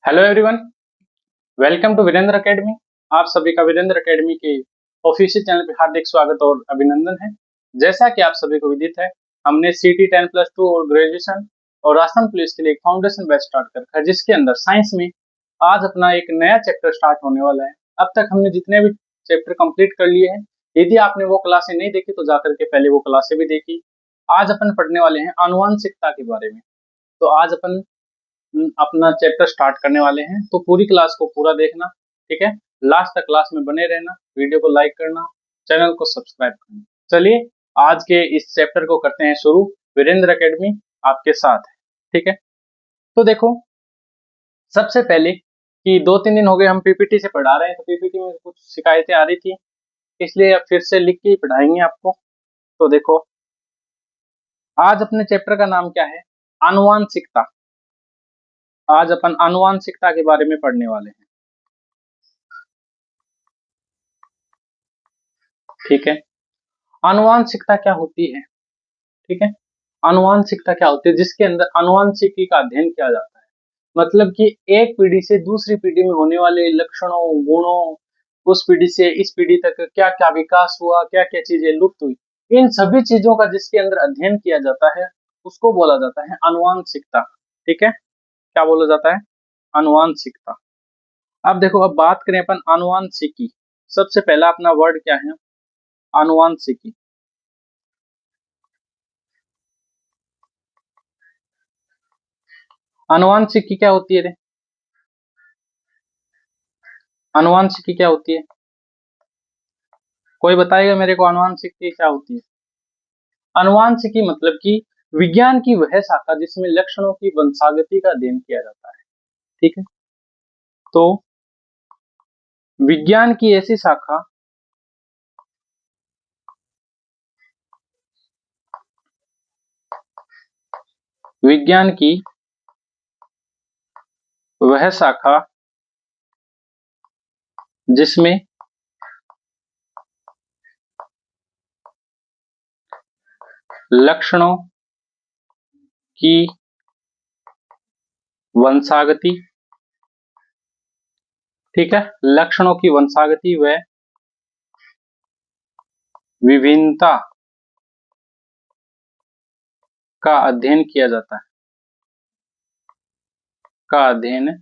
Hello everyone, welcome to Virendra Academy. आप सभी का वीरेंद्र एकेडमी के ऑफिशियल चैनल पे हार्दिक स्वागत और अभिनंदन है। जैसा कि आप सभी को विदित है, हमने सीटी 10+2 और ग्रेजुएशन और राजस्थान पुलिस के लिए एक फाउंडेशन बैच स्टार्ट कर रखा है, जिसके अंदर साइंस में आज अपना एक नया चैप्टर स्टार्ट होने वाला है। अब तक हमने जितने भी चैप्टर कंप्लीट कर लिए हैं, यदि आपने वो क्लासें नहीं देखी तो जाकर के पहले वो क्लासें भी देखी। आज अपन पढ़ने वाले हैं आनुवंशिकता के बारे में। तो आज अपन अपना चैप्टर स्टार्ट करने वाले हैं, तो पूरी क्लास को पूरा देखना, ठीक है। लास्ट तक क्लास में बने रहना, वीडियो को लाइक करना, चैनल को सब्सक्राइब करना। चलिए आज के इस चैप्टर को करते हैं शुरू। वीरेंद्र एकेडमी आपके साथ है, ठीक है। तो देखो, सबसे पहले कि 2-3 दिन हो गए हम पीपीटी से पढ़ा रहे हैं, तो पीपीटी में कुछ शिकायतें आ रही थी, इसलिए अब फिर से लिख के ही पढ़ाएंगे आपको। तो देखो, आज अपने चैप्टर का नाम क्या है? आनुवांशिकता। आज अपन आनुवांशिकता के बारे में पढ़ने वाले हैं, ठीक है। आनुवांशिकता क्या होती है, ठीक है। आनुवांशिकता क्या होती है? जिसके अंदर आनुवांशिकी का अध्ययन किया जाता है। मतलब कि एक पीढ़ी से दूसरी पीढ़ी में होने वाले लक्षणों, गुणों, उस पीढ़ी से इस पीढ़ी तक क्या क्या विकास हुआ, क्या क्या चीजें लुप्त हुई, इन सभी चीजों का जिसके अंदर अध्ययन किया जाता है, उसको बोला जाता है आनुवांशिकता, ठीक है। क्या बोला जाता है? आनुवांशिकता। अब देखो, अब बात करें अपन आनुवांशिकी। सबसे पहला अपना वर्ड क्या है? आनुवांशिकी। आनुवांशिकी क्या होती है रे? आनुवांशिकी क्या होती है? कोई बताएगा मेरे को आनुवांशिकी क्या होती है? आनुवांशिकी मतलब कि विज्ञान की वह शाखा जिसमें लक्षणों की वंशागति का अध्ययन किया जाता है, ठीक है। तो विज्ञान की ऐसी शाखा विज्ञान की वह शाखा जिसमें लक्षणों की वंशागति, ठीक है, लक्षणों की वंशागति व विभिन्नता का अध्ययन किया जाता है, का अध्ययन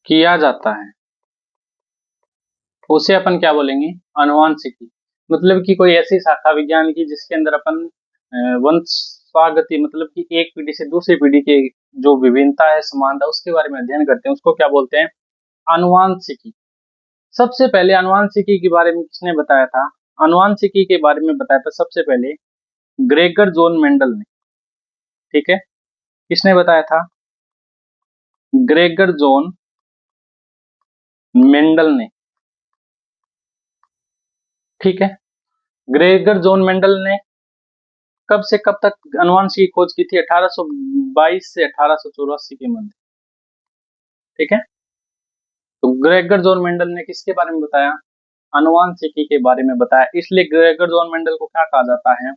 किया जाता है, उसे अपन क्या बोलेंगे? आनुवांशिकी। मतलब कि कोई ऐसी शाखा विज्ञान की जिसके अंदर अपन वंशागति, मतलब कि एक पीढ़ी से दूसरी पीढ़ी के जो विभिन्नता है, समानता, उसके बारे में अध्ययन करते हैं, उसको क्या बोलते हैं? आनुवांशिकी। सबसे पहले आनुवांशिकी के बारे में किसने बताया था? आनुवांशिकी के बारे में बताया था सबसे पहले ग्रेगर जोन मेंडल ने, ठीक है। किसने बताया था? ग्रेगर जोन मेंडल ने, ठीक है। ग्रेगर जोन मेंडल ने कब से कब तक अनुवांशिक की खोज की थी? 1822 से 1884 के मध्य, ठीक है। तो ग्रेगर जोन मेंडल ने किसके बारे में बताया? अनुवांशिकी के बारे में बताया। इसलिए ग्रेगर जोन मेंडल को क्या कहा जाता है?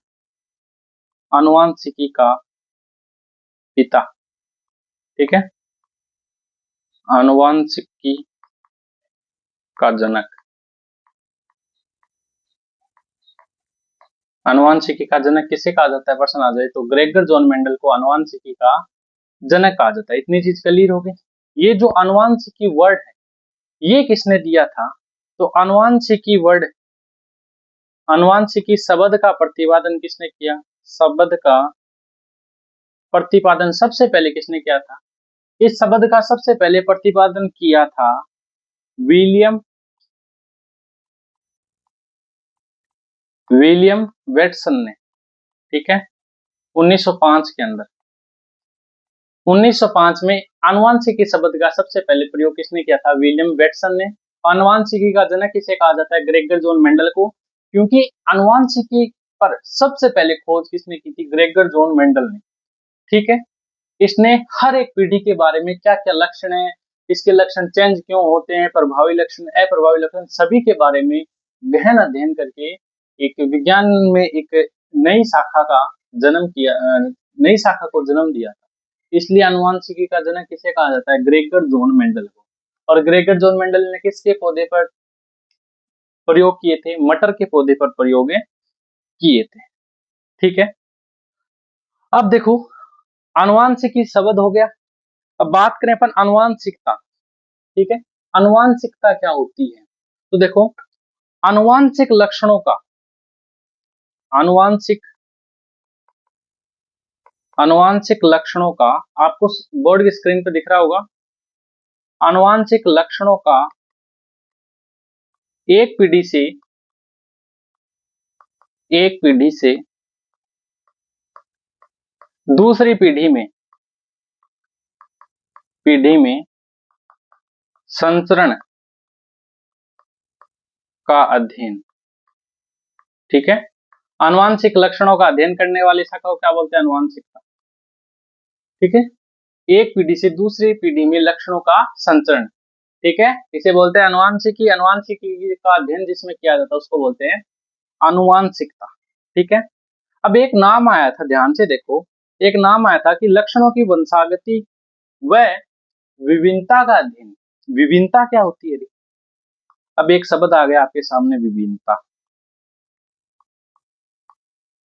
अनुवांशिकी का पिता, ठीक है। अनुवांशिकी का जनक। अनुवांशिकी का जनक किसे कहा जाता है? प्रश्न आ जाए तो ग्रेगर जोन मेंडल को अनुवांशिकी का जनक कहा जाता है। इतनी चीज क्लियर हो गई। ये जो अनुवांशिकी वर्ड है, ये किसने दिया था? तो अनुवांशिकी वर्ड, अनुवांशिकी शब्द का प्रतिपादन किसने किया? शब्द का प्रतिपादन सबसे पहले किसने किया था? इस शब्द का सबसे पहले प्रतिपादन किया था विलियम विलियम वेटसन ने, ठीक है, 1905 के अंदर। 1905 में आनुवांशिकी शब्द का सबसे पहले प्रयोग किसने किया था? विलियम वेटसन ने। आनुवांशिकी का जनक किसे कहा जाता है? ग्रेगर जोन मेंडल को, क्योंकि आनुवांशिकी पर सबसे पहले खोज किसने की थी? ग्रेगर जोन मेंडल ने, ठीक है। इसने हर एक पीढ़ी के बारे में क्या क्या लक्षण है, इसके लक्षण चेंज क्यों होते हैं, प्रभावी लक्षण, अप्रभावी लक्षण, सभी के बारे में गहन अध्ययन करके एक विज्ञान में एक नई शाखा का जन्म किया, नई शाखा को जन्म दिया था। इसलिए आनुवंशिकी का जनक किसे कहा जाता है? ग्रेगर जॉन मेंडल को। और ग्रेगर जॉन मेंडल ने किसके पौधे पर प्रयोग किए थे? मटर के पौधे पर प्रयोग किए थे। ठीक है, अब देखो आनुवंशिकी शब्द हो गया। अब बात करें अपन आनुवंशिकता। ठीक है, आनुवंशिकता क्या होती है? तो देखो आनुवंशिक लक्षणों का आनुवंशिक आनुवंशिक लक्षणों का आपको बोर्ड की स्क्रीन पे दिख रहा होगा। आनुवंशिक लक्षणों का एक पीढ़ी से दूसरी पीढ़ी में संचरण का अध्ययन। ठीक है, आनुवंशिक लक्षणों का अध्ययन करने वाली शाखा को क्या बोलते हैं? आनुवंशिकता। ठीक है, एक पीढ़ी से दूसरी पीढ़ी में लक्षणों का संचरण। ठीक है, इसे बोलते हैं आनुवंशिकी। आनुवंशिकी का अध्ययन जिसमें किया जाता है उसको बोलते हैं आनुवंशिकता। ठीक है, अब एक नाम आया था, ध्यान से देखो, एक नाम आया था कि लक्षणों की वंशागति व विभिन्नता का अध्ययन। विभिन्नता क्या होती है? अब एक शब्द आ गया आपके सामने, विभिन्नता।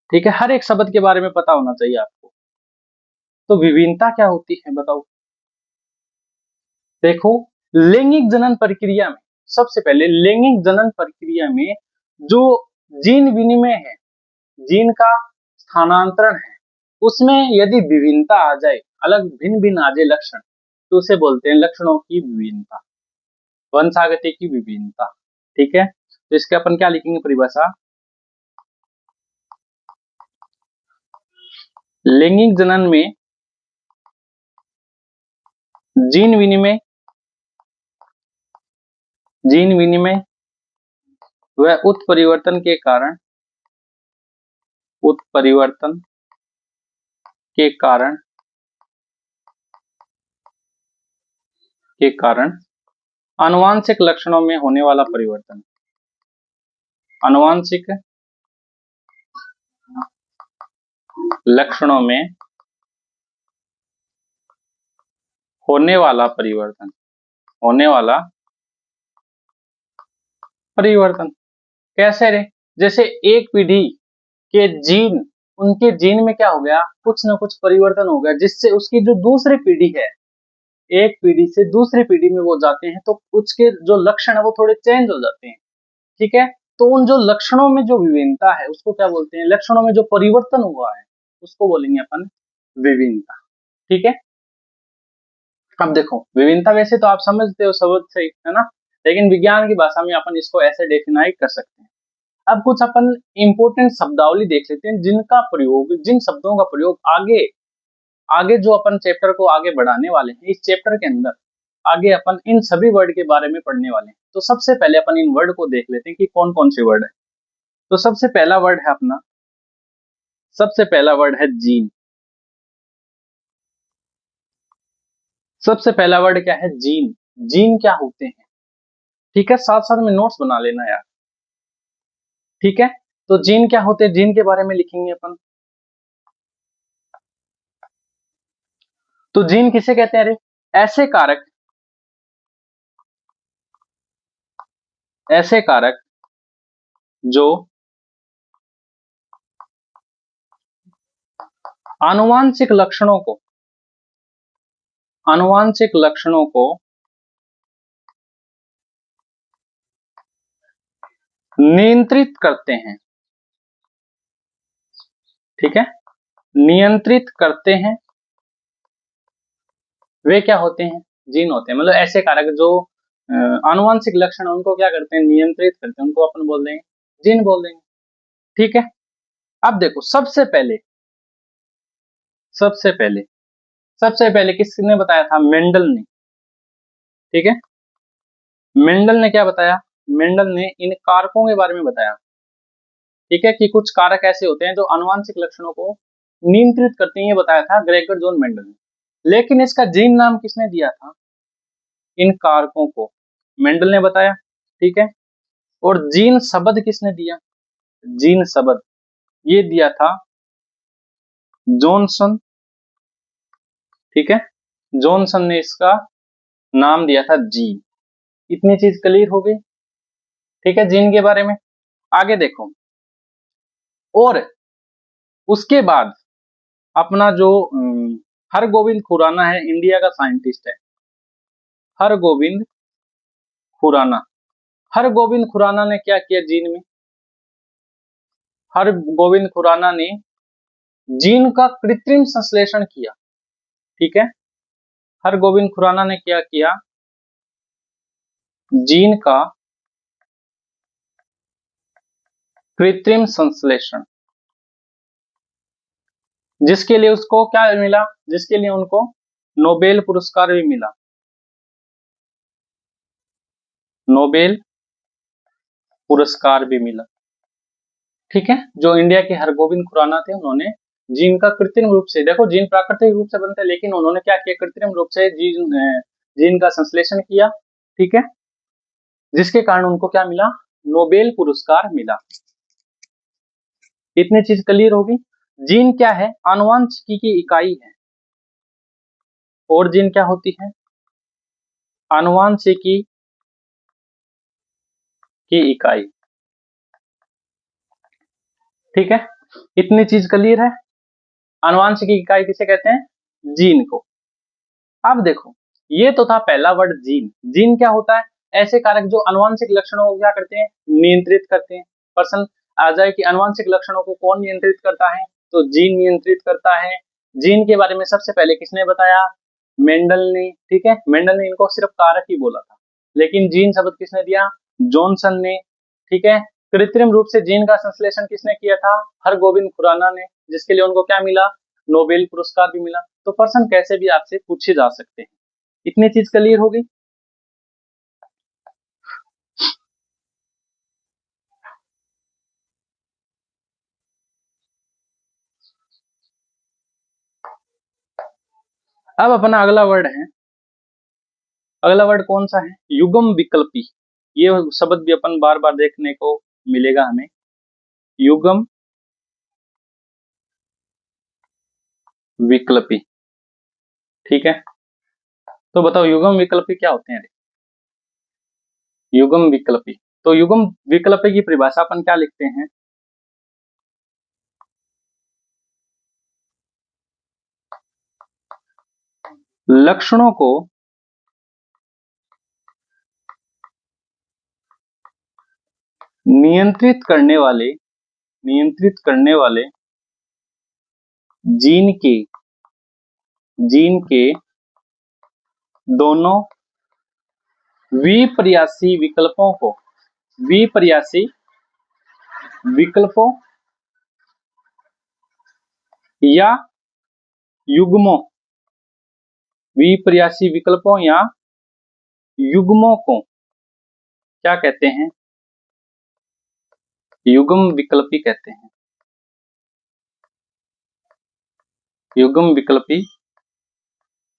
ठीक है, हर एक शब्द के बारे में पता होना चाहिए आपको। तो विभिन्नता क्या होती है बताओ? देखो लैंगिक जनन प्रक्रिया में, सबसे पहले लैंगिक जनन प्रक्रिया में जो जीन विनिमय है, जीन का स्थानांतरण है, उसमें यदि विभिन्नता आ जाए, अलग भिन्न भिन्न आ जाए लक्षण, तो उसे बोलते हैं लक्षणों की विभिन्नता, वंशागति की विभिन्नता। ठीक है, तो इसके अपन क्या लिखेंगे परिभाषा? लैंगिक जनन में जीन विनिमय व उत्परिवर्तन के कारण आनुवंशिक लक्षणों में होने वाला परिवर्तन। आनुवंशिक लक्षणों में होने वाला परिवर्तन कैसे रे? जैसे एक पीढ़ी के जीन, उनके जीन में क्या हो गया? कुछ ना कुछ परिवर्तन हो गया, जिससे उसकी जो दूसरी पीढ़ी है, एक पीढ़ी से दूसरी पीढ़ी में वो जाते हैं तो उसके जो लक्षण है वो थोड़े चेंज हो जाते हैं। ठीक है, तो उन जो लक्षणों में जो विभिन्नता है उसको क्या बोलते हैं? लक्षणों में जो परिवर्तन हुआ है उसको बोलेंगे अपन विभिन्नता। ठीक है, अब देखो विभिन्नता वैसे तो आप समझते हो शब्द से, है ना, लेकिन विज्ञान की भाषा में अपन इसको ऐसे डेफिनाइज कर सकते हैं। अब कुछ अपन इंपोर्टेंट शब्दावली देख लेते हैं, जिनका प्रयोग, जिन शब्दों का प्रयोग आगे आगे जो अपन चैप्टर को आगे बढ़ाने वाले हैं, इस चैप्टर के अंदर आगे अपन इन सभी वर्ड के बारे में पढ़ने वाले हैं। तो सबसे पहले अपन इन वर्ड को देख लेते हैं कि कौन कौन से वर्ड है। तो सबसे पहला वर्ड है जीन। सबसे पहला वर्ड क्या है? जीन। जीन क्या होते हैं? ठीक है, साथ साथ में नोट्स बना लेना यार। ठीक है, तो जीन क्या होते हैं, जीन के बारे में लिखेंगे अपन। तो जीन किसे कहते हैं? ऐसे कारक जो आनुवांशिक लक्षणों को नियंत्रित करते हैं। ठीक है, नियंत्रित करते हैं, वे क्या होते हैं? जीन होते हैं। मतलब ऐसे कारक जो आनुवांशिक लक्षण उनको क्या करते हैं? नियंत्रित करते हैं, उनको अपन बोल देंगे जीन बोल देंगे। ठीक है, अब देखो सबसे पहले किसने बताया था? मेंडल ने। ठीक है, मेंडल ने क्या बताया? मेंडल ने इन कारकों के बारे में बताया। ठीक है, कि कुछ कारक ऐसे होते हैं जो आनुवांशिक लक्षणों को नियंत्रित करते हैं, ये बताया था ग्रेगर जॉन मेंडल ने। लेकिन इसका जीन नाम किसने दिया था? इन कारकों को मेंडल ने बताया। ठीक है, और जीन शब्द किसने दिया? जीन शब्द ये दिया था जॉनसन। ठीक है, जॉनसन ने इसका नाम दिया था जीन। इतनी चीज क्लियर हो गई, ठीक है, जीन के बारे में। आगे देखो, और उसके बाद अपना जो हरगोविंद खुराना है, इंडिया का साइंटिस्ट है, हरगोविंद खुराना। हरगोविंद खुराना ने क्या किया जीन में? हरगोविंद खुराना ने जीन का कृत्रिम संश्लेषण किया। ठीक है, हरगोविंद खुराना ने क्या किया? जीन का कृत्रिम संश्लेषण, जिसके लिए उसको क्या मिला? जिसके लिए उनको नोबेल पुरस्कार भी मिला। नोबेल पुरस्कार भी मिला। ठीक है, जो इंडिया के हरगोविंद खुराना थे, उन्होंने जीन का कृत्रिम रूप से, देखो जीन प्राकृतिक रूप से बनते हैं, लेकिन उन्होंने क्या किया? कृत्रिम रूप से जीन का संश्लेषण किया। ठीक है, जिसके कारण उनको क्या मिला? नोबेल पुरस्कार मिला। इतनी चीज क्लियर होगी। जीन क्या है? आनुवंशिकी की इकाई है। और जीन क्या होती है? आनुवंशिकी की इकाई। ठीक है, इतनी चीज क्लियर है। आनुवंशिकी इकाई किसे कहते हैं? जीन को। अब देखो, ये तो था पहला वर्ड जीन। जीन क्या होता है? ऐसे कारक जो आनुवंशिक लक्षणों को क्या करते हैं? नियंत्रित करते हैं। प्रश्न आ जाए कि आनुवंशिक लक्षणों को कौन नियंत्रित करता है, तो जीन नियंत्रित करता है। जीन के बारे में सबसे पहले किसने बताया? मेंडल ने। ठीक है, मेंडल ने इनको सिर्फ कारक ही बोला था, लेकिन जीन शब्द किसने दिया? जॉनसन ने। ठीक है, कृत्रिम रूप से जीन का संश्लेषण किसने किया था? हरगोविंद खुराना ने, जिसके लिए उनको क्या मिला? नोबेल पुरस्कार भी मिला। तो प्रश्न कैसे भी आपसे पूछे जा सकते हैं। इतनी चीज क्लियर होगी। अब अपना अगला वर्ड है, अगला वर्ड कौन सा है? युग्म विकल्पी। ये शब्द भी अपन बार बार देखने को मिलेगा हमें, युग्म विकल्पी। ठीक है, तो बताओ युग्म विकल्पी क्या होते हैं? युग्म विकल्पी, तो युग्म विकल्पी की परिभाषा अपन क्या लिखते हैं? लक्षणों को नियंत्रित करने वाले जीन के दोनों विपर्यासी विकल्पों या युग्मों, विपर्यासी विकल्पों या युग्मों को क्या कहते हैं? युग्म विकल्पी कहते हैं। युग्म विकल्पी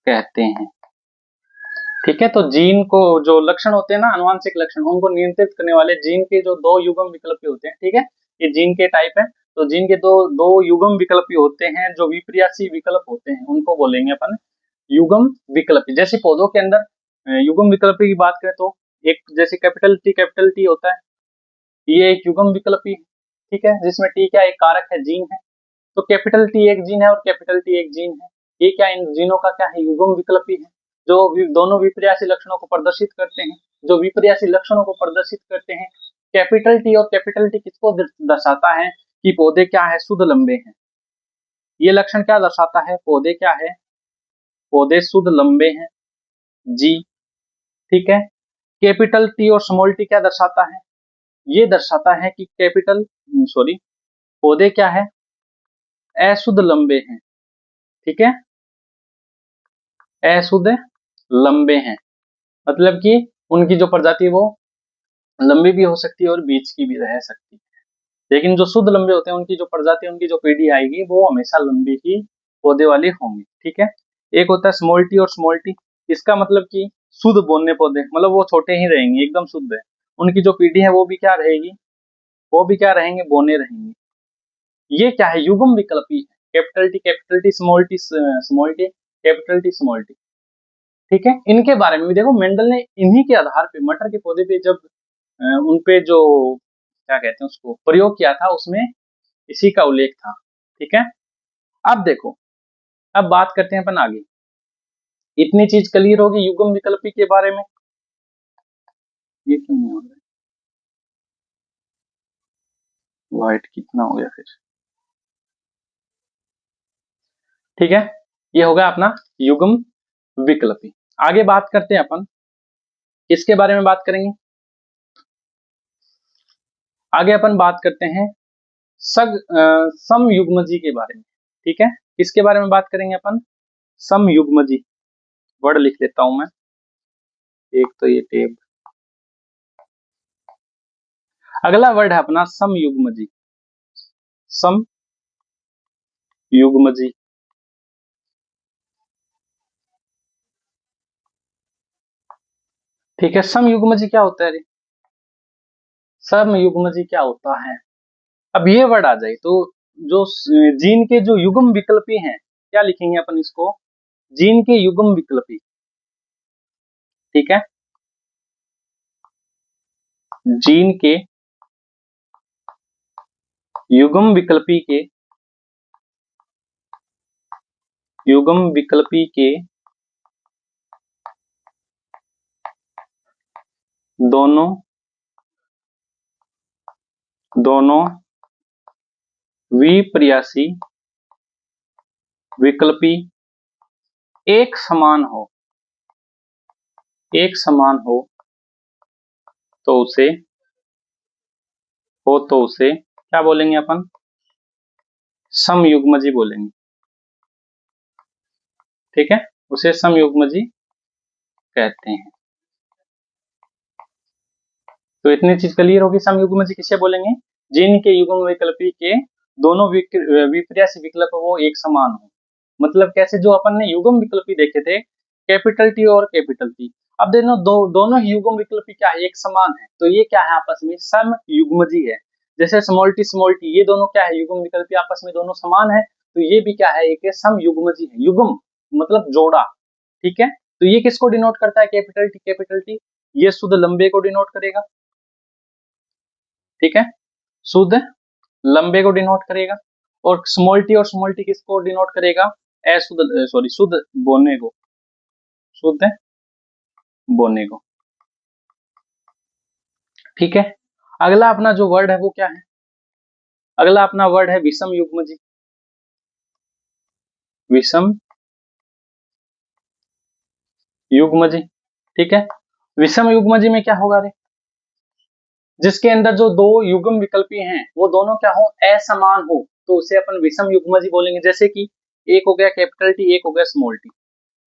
कहते हैं। ठीक है, तो जीन को जो लक्षण होते हैं ना, आनुवंशिक लक्षण, उनको नियंत्रित करने वाले जीन के जो दो युग्म विकल्पी होते हैं, ठीक है, ये जीन के टाइप है। तो जीन के दो दो युग्म विकल्पी होते हैं, जो विपर्यासी विकल्प होते हैं, उनको बोलेंगे अपन युग्म विकल्पी। जैसे पौधों के अंदर युग्म विकल्पी की बात करें तो एक जैसे कैपिटल टी होता है, ये एक युग्म विकल्पी है। ठीक है, जिसमें टी क्या एक कारक है, जीन है। तो कैपिटल टी एक जीन है और कैपिटल टी एक जीन है। ये क्या इन जीनों का क्या है? युग्म विकल्पी है, जो दोनों विपर्यासी लक्षणों को प्रदर्शित करते हैं। जो विपर्यासी लक्षणों को प्रदर्शित करते हैं, कैपिटल टी, और कैपिटल टी किसको दर्शाता है? कि पौधे क्या है? शुद्ध लंबे हैं। ये लक्षण क्या दर्शाता है? पौधे क्या है? पौधे शुद्ध लंबे हैं, जी। ठीक है, कैपिटल टी और स्मॉल टी क्या दर्शाता है? ये दर्शाता है कि पौधे क्या है? अशुद्ध लंबे हैं। ठीक है, अशुद्ध लंबे हैं, मतलब कि उनकी जो प्रजाति है वो लंबी भी हो सकती है और बीच की भी रह सकती है। लेकिन जो शुद्ध लंबे होते हैं, उनकी जो प्रजाति, उनकी जो पीढ़ी आएगी, वो हमेशा लंबी ही पौधे वाले होंगे। ठीक है, एक होता है स्मॉल टी और स्मॉल टी। इसका मतलब कि शुद्ध बोने पौधे, मतलब वो छोटे ही रहेंगे, एकदम शुद्ध है। उनकी जो पीढ़ी है वो भी क्या रहेगी? वो भी क्या रहेंगे? बोने रहेंगे। ये क्या है? युग्म विकल्पी है। Capital T small T capital T small T. ठीक है, इनके बारे में भी देखो मेंडल ने इन्हीं के आधार पे मटर के पौधे पे जब उन पे जो क्या कहते हैं उसको प्रयोग किया था उसमें इसी का उल्लेख था। ठीक है, अब देखो, अब बात करते हैं अपन आगे। इतनी चीज क्लियर होगी युग्म विकल्पी के बारे में। ये क्यों नहीं हो रहा है, व्हाइट कितना हो गया फिर। ठीक है, ये होगा अपना युग्म विकल्पी। आगे बात करते हैं अपन, किसके बारे में बात करेंगे, आगे अपन बात करते हैं समयुग्मजी के बारे में। ठीक है, किसके बारे में बात करेंगे अपन, समयुग्मजी। वर्ड लिख लेता हूं मैं, एक तो ये टेब। अगला वर्ड है अपना समयुग्मजी, समयुग्मजी। ठीक है, समयुग्मजी क्या होता है रे, समयुग्मजी क्या होता है। अब ये वर्ड आ जाए तो जो जीन के जो युग्म विकल्पी हैं, क्या लिखेंगे अपन इसको, जीन के युग्म विकल्पी। ठीक है, जीन के युग्म विकल्पी के, युग्म विकल्पी के दोनों दोनों विपर्यासी विकल्पी एक समान हो, एक समान हो तो उसे क्या बोलेंगे अपन, समयुग्मजी बोलेंगे। ठीक है, उसे समयुग्मजी कहते हैं। तो इतनी चीज क्लियर होगी, समयुग्मजी किसे बोलेंगे, जिन के युग्म विकल्पी के दोनों विपर्यासी विकल्प वो एक समान हो। मतलब कैसे, जो अपन ने युग्म विकल्पी देखे थे कैपिटल टी और कैपिटल टी, अब देखो दोनों ही युग्म विकल्पी क्या है, एक समान है, तो ये क्या है आपस में समयुग्मजी है। जैसे स्मॉल टी ये दोनों क्या है, युग्म विकल्पी आपस में दोनों समान है, तो ये भी क्या है, एक समयुग्मजी है। युग्म मतलब जोड़ा। ठीक है, तो ये किसको डिनोट करता है, कैपिटल टी ये शुद्ध लंबे को डिनोट करेगा। ठीक है, शुद्ध लंबे को डिनोट करेगा। और स्मॉल टी किसको डिनोट करेगा, अशुद्ध सॉरी शुद्ध बोने को, शुद्ध बोने को। ठीक है, अगला अपना जो वर्ड है वो क्या है, अगला अपना वर्ड है विषम युग्मजी, विषम युग्मजी। ठीक है, विषम युग्मजी में क्या होगा रे, जिसके अंदर जो दो युग्म विकल्पी हैं वो दोनों क्या हो, असमान हो, तो उसे अपन विषम युग्मजी बोलेंगे। जैसे कि एक हो गया कैपिटल टी, एक हो गया स्मॉल टी।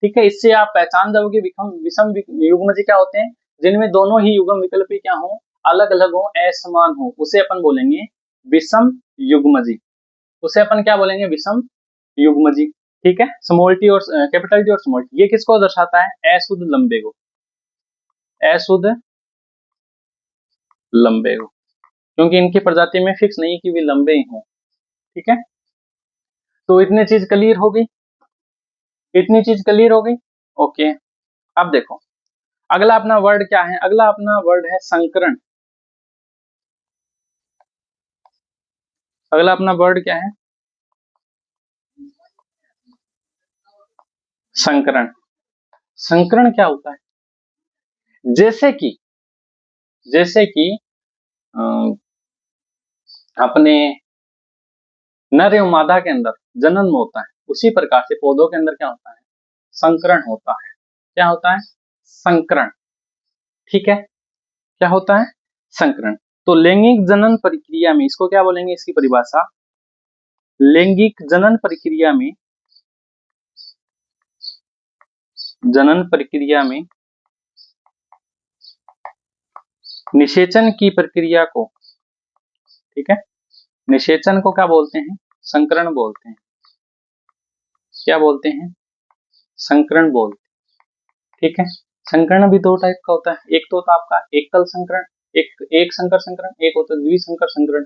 ठीक है, इससे आप पहचान जाओगे विषम युग्मजी क्या होते हैं, जिनमें दोनों ही युग्म विकल्पी क्या हो, अलग अलग हो, असमान हो, उसे अपन बोलेंगे विषम युग्मजी। उसे अपन क्या बोलेंगे, विषम युग्मजी। ठीक है, स्मॉल टी और कैपिटल टी और स्मॉल टी ये किसको दर्शाता है, अशुद्ध लंबे को, अशुद्ध लंबे को, क्योंकि इनकी प्रजाति में फिक्स नहीं कि वे लंबे ही हों। ठीक है, तो इतनी चीज क्लियर हो गई, इतनी चीज क्लियर हो गई। ओके, अब देखो अगला अपना वर्ड क्या है, अगला अपना वर्ड है संकरण। अगला अपना वर्ड क्या है, संकरण। संकरण क्या होता है, जैसे कि अ, अपने नर एवं मादा के अंदर जनन होता है, उसी प्रकार से पौधों के अंदर क्या होता है, संकरण होता है। क्या होता है, संकरण। ठीक है, क्या होता है, संकरण। तो लैंगिक जनन प्रक्रिया में इसको क्या बोलेंगे, इसकी परिभाषा, लैंगिक जनन प्रक्रिया में, जनन प्रक्रिया में निषेचन की प्रक्रिया को, ठीक है, निषेचन को क्या बोलते हैं, संकरण बोलते हैं। क्या बोलते हैं, संकरण बोलते हैं। ठीक है, संकरण भी दो टाइप का होता है, एक तो होता है आपका एकल संकरण, एक संकर संकरण, एक होता है द्विसंकर संकरण।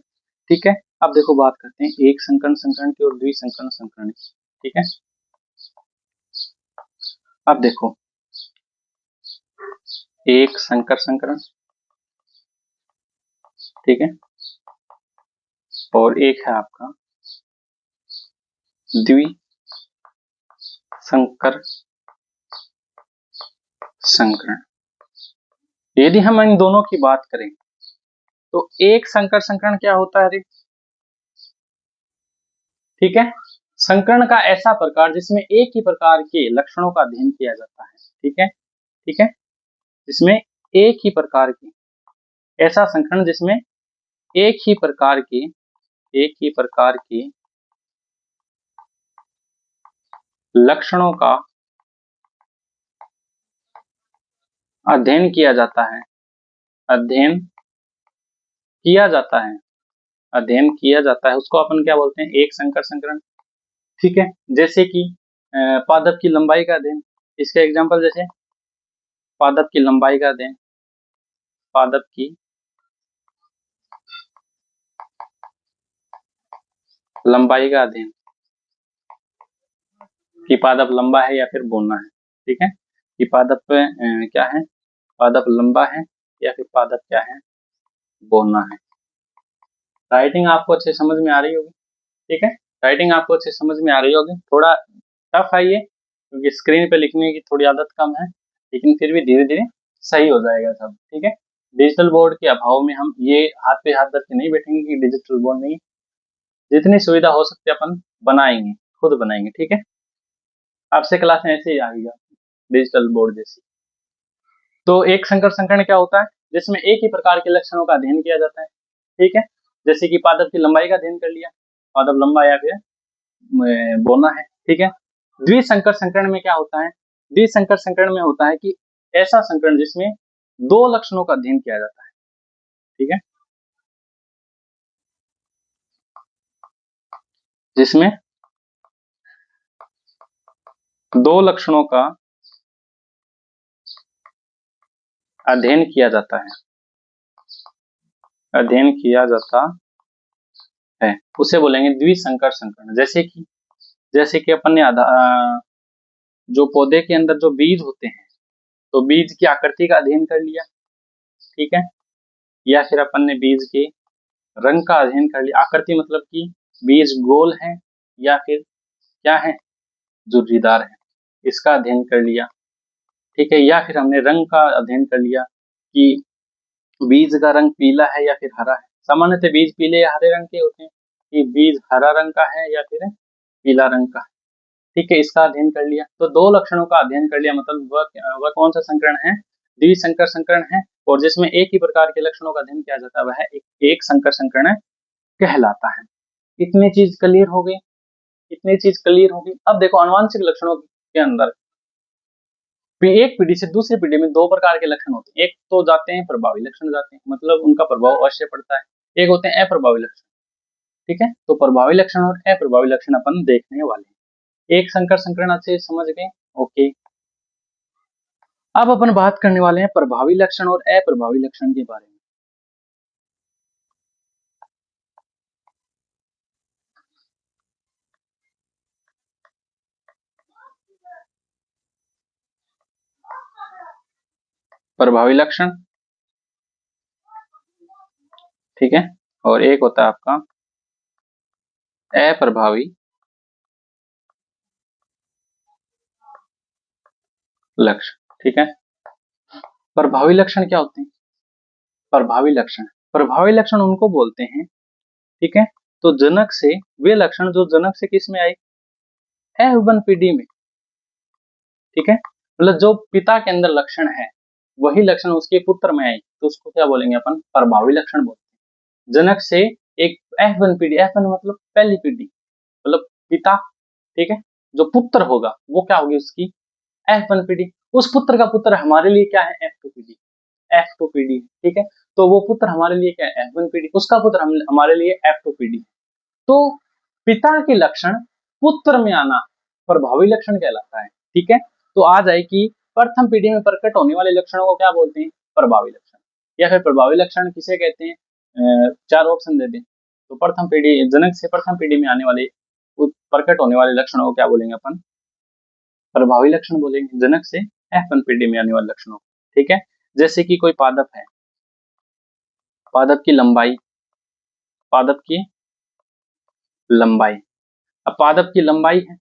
ठीक है, अब देखो बात करते हैं एक संकर संकरण की और द्विसंकर संकरण की। ठीक है, अब देखो, एक संकर संकरण, ठीक है, और एक है आपका द्वि संकर संकरण। यदि हम इन दोनों की बात करें तो एक संकर संकरण क्या होता है, ठीक है, संकरण का ऐसा प्रकार जिसमें एक ही प्रकार के लक्षणों का अध्ययन किया जाता है, ठीक है, ठीक है, जिसमें एक ही प्रकार के, ऐसा संकरण जिसमें एक ही प्रकार के, एक ही प्रकार के लक्षणों का अध्ययन किया जाता है, अध्ययन किया जाता है, अध्ययन किया जाता है, उसको अपन क्या बोलते हैं, एक संकर संकरण, ठीक है। जैसे कि पादप की लंबाई का अध्ययन, इसका एग्जांपल जैसे पादप की लंबाई का अध्ययन, पादप की लंबाई का अध्ययन, कि पादप लंबा है या फिर बोना है, ठीक है, कि पादप क्या है, पादप लंबा है या फिर पादप क्या है, बोना है। राइटिंग आपको अच्छे समझ में आ रही होगी, ठीक है, राइटिंग आपको अच्छे समझ में आ रही होगी। थोड़ा टफ है ये, क्योंकि स्क्रीन पे लिखने की थोड़ी आदत कम है, लेकिन फिर भी धीरे धीरे सही हो जाएगा सब, ठीक है। डिजिटल बोर्ड के अभाव में हम ये हाथ पे हाथ धर के नहीं बैठेंगे कि डिजिटल बोर्ड नहीं, जितनी सुविधा हो सकती है अपन बनाएंगे, खुद बनाएंगे, ठीक है। आपसे क्लास ऐसे ही आएगा डिजिटल बोर्ड जैसी। तो एक संकर संकरण क्या होता है, जिसमें एक ही प्रकार के लक्षणों का अध्ययन किया जाता है, ठीक है। जैसे कि पादप की लंबाई का अध्ययन कर लिया, पादप लंबा या फिर बोना है, ठीक है। द्विसंकर संकरण में क्या होता है, द्विसंकर संकरण में होता है कि ऐसा संकरण जिसमें दो लक्षणों का अध्ययन किया जाता है, ठीक है, जिसमें दो लक्षणों का अध्ययन किया जाता है, अध्ययन किया जाता है, उसे बोलेंगे द्विसंकर संकरण। जैसे कि अपन ने जो पौधे के अंदर जो बीज होते हैं, तो बीज की आकृति का अध्ययन कर लिया, ठीक है, या फिर अपन ने बीज के रंग का अध्ययन कर लिया, आकृति मतलब कि बीज गोल है या फिर क्या है, झुर्रीदार है, इसका अध्ययन कर लिया, ठीक है, या फिर हमने रंग का अध्ययन कर लिया कि बीज का रंग पीला है या फिर हरा है। सामान्यतः बीज पीले या हरे रंग के होते हैं, कि बीज हरा रंग का है या फिर पीला रंग का है, ठीक है, इसका अध्ययन कर लिया। तो दो लक्षणों का अध्ययन कर लिया, मतलब वह कौन सा संकरण है, द्विसंकर संकरण है, और जिसमें एक ही प्रकार के लक्षणों का अध्ययन किया जाता है, वह एक संकर संकरण कहलाता है। इतनी चीज क्लियर हो गई, इतनी चीज क्लियर हो गई। अब देखो, आनुवांशिक लक्षणों के अंदर एक पीढ़ी से दूसरी पीढ़ी में दो प्रकार के लक्षण होते हैं, एक तो जाते हैं प्रभावी लक्षण जाते हैं, मतलब उनका प्रभाव अवश्य पड़ता है, एक होते हैं अप्रभावी लक्षण, ठीक है। तो प्रभावी लक्षण और अप्रभावी लक्षण अपन देखने वाले हैं। एक संकर संकरण अच्छे समझ गए, ओके। अब अपन बात करने वाले हैं प्रभावी लक्षण और अप्रभावी लक्षण के बारे में। प्रभावी लक्षण, ठीक है, और एक होता है आपका अप्रभावी लक्षण, ठीक है। प्रभावी लक्षण क्या होते हैं, प्रभावी लक्षण उनको बोलते हैं, ठीक है, तो जनक से वे लक्षण जो जनक से किस में आए, F1 पीढ़ी में, ठीक है, मतलब जो पिता के अंदर लक्षण है वही लक्षण उसके पुत्र में आए, तो उसको क्या बोलेंगे अपन, प्रभावी लक्षण बोलते हैं। जनक से एक F1 पीढ़ी, F1 मतलब पहली पीढ़ी, मतलब पिता, ठीक है, जो पुत्र होगा वो क्या होगी उसकी F1 पीढ़ी, उस पुत्र का पुत्र हमारे लिए क्या है, F2 पीढ़ी, F2 पीढ़ी, ठीक है। तो वो पुत्र हमारे लिए क्या है, F1 पीढ़ी, उसका पुत्र हमारे लिए F2 पीढ़ी। तो पिता के लक्षण पुत्र में आना प्रभावी लक्षण कहलाता है, ठीक है। तो आ जाए कि प्रथम पीढ़ी में प्रकट होने वाले लक्षणों को क्या बोलते हैं, प्रभावी लक्षण, या फिर प्रभावी लक्षण किसे कहते हैं, चार ऑप्शन दे दें तो प्रथम पीढ़ी, जनक से प्रथम पीढ़ी में आने वाले प्रकट होने वाले लक्षणों को क्या बोलेंगे अपन, प्रभावी लक्षण बोलेंगे जनक से F1PD में आने वाले लक्षणों, ठीक है। जैसे कि कोई पादप है, पादप की लंबाई, पादप की लंबाई, अब पादप की लंबाई है,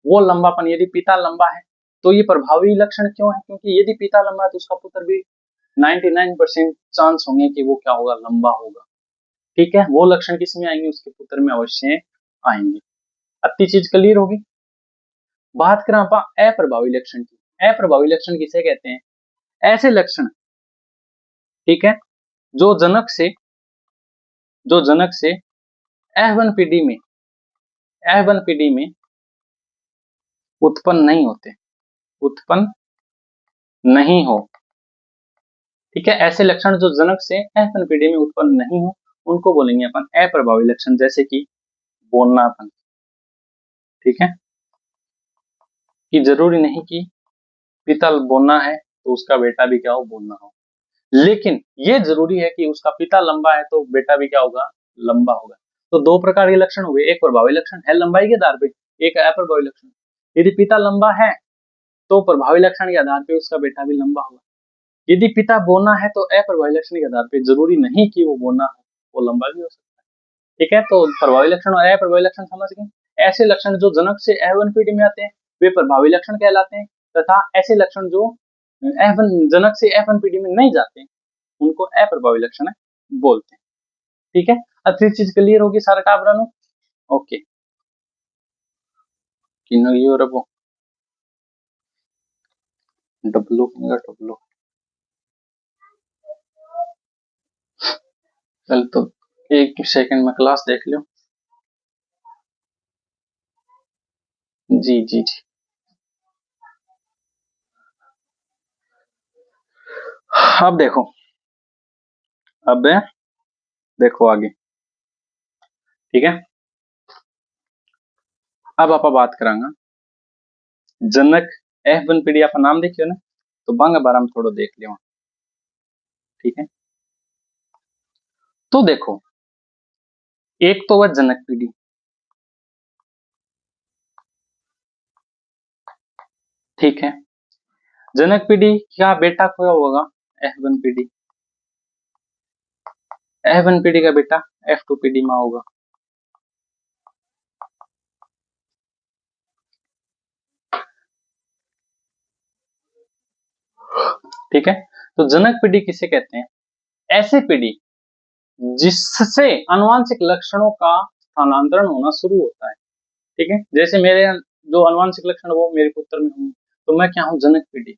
वो लंबापन, यदि पिता लंबा है तो ये प्रभावी लक्षण क्यों है, क्योंकि यदि पिता लंबा है तो उसका पुत्र भी 99% चांस होंगे कि वो क्या होगा, लंबा होगा, ठीक है। वो लक्षण किसमें आएंगे, उसके पुत्र में अवश्य आएंगे। अति चीज क्लियर होगी। बात करें आप अप्रभावी लक्षण की। अप्रभावी लक्षण किसे कहते हैं, ऐसे लक्षण, ठीक है, जो जनक से F1PD में उत्पन्न नहीं होते, उत्पन्न नहीं हो, ठीक है। ऐसे लक्षण जो जनक से F1PD में उत्पन्न नहीं हो उनको बोलेंगे अपन अप्रभावी लक्षण। जैसे कि बोलनापन, ठीक है, कि जरूरी नहीं कि पिता बोलना है तो उसका बेटा भी क्या हो, बोलना हो, लेकिन ये जरूरी है कि उसका पिता लंबा है तो बेटा भी क्या होगा, लंबा होगा। तो दो प्रकार के लक्षण हुए, एक प्रभावी लक्षण है लंबाई के आधार पे, एक अप्रभावी लक्षण। यदि पिता लंबा है तो प्रभावी लक्षण के आधार पे उसका बेटा भी लंबा होगा। यदि पिता बोलना है तो अप्रभावी लक्षण के आधार पे जरूरी नहीं कि वो बोलना हो, वो लंबा भी हो सकता है, ठीक है। तो प्रभावी लक्षण और अप्रभावी लक्षण समझ गए। ऐसे लक्षण जो जनक से F1PD में आते हैं वे प्रभावी लक्षण कहलाते हैं, तथा ऐसे लक्षण जो जनक से F1PD में नहीं जाते उनको अप्रभावी लक्षण बोलते हैं, ठीक है। अब फिर चीज क्लियर होगी सारा टाबरानो, ओके। वो डब्लू डब्लू, चल तो एक सेकंड में क्लास देख लो। जी जी जी, अब देखो, अब देखो आगे, ठीक है। अब आप बात करांगा जनक F1PD, आप नाम देखियो ना, तो बांगा बार हम थोड़ा देख लियो, ठीक है। तो देखो, एक तो वह जनक पीढ़ी, ठीक है, जनक पीढ़ी का बेटा क्या होगा, F1PD, F1PD का बेटा F2PD में होगा, ठीक है। तो जनक पीढ़ी किसे कहते हैं, ऐसे पीढ़ी जिससे अनुवांशिक लक्षणों का स्थानांतरण होना शुरू होता है, ठीक है। जैसे मेरे जो अनुवांशिक लक्षण वो मेरे पुत्र में होंगे तो मैं क्या हूं, जनक पीढ़ी,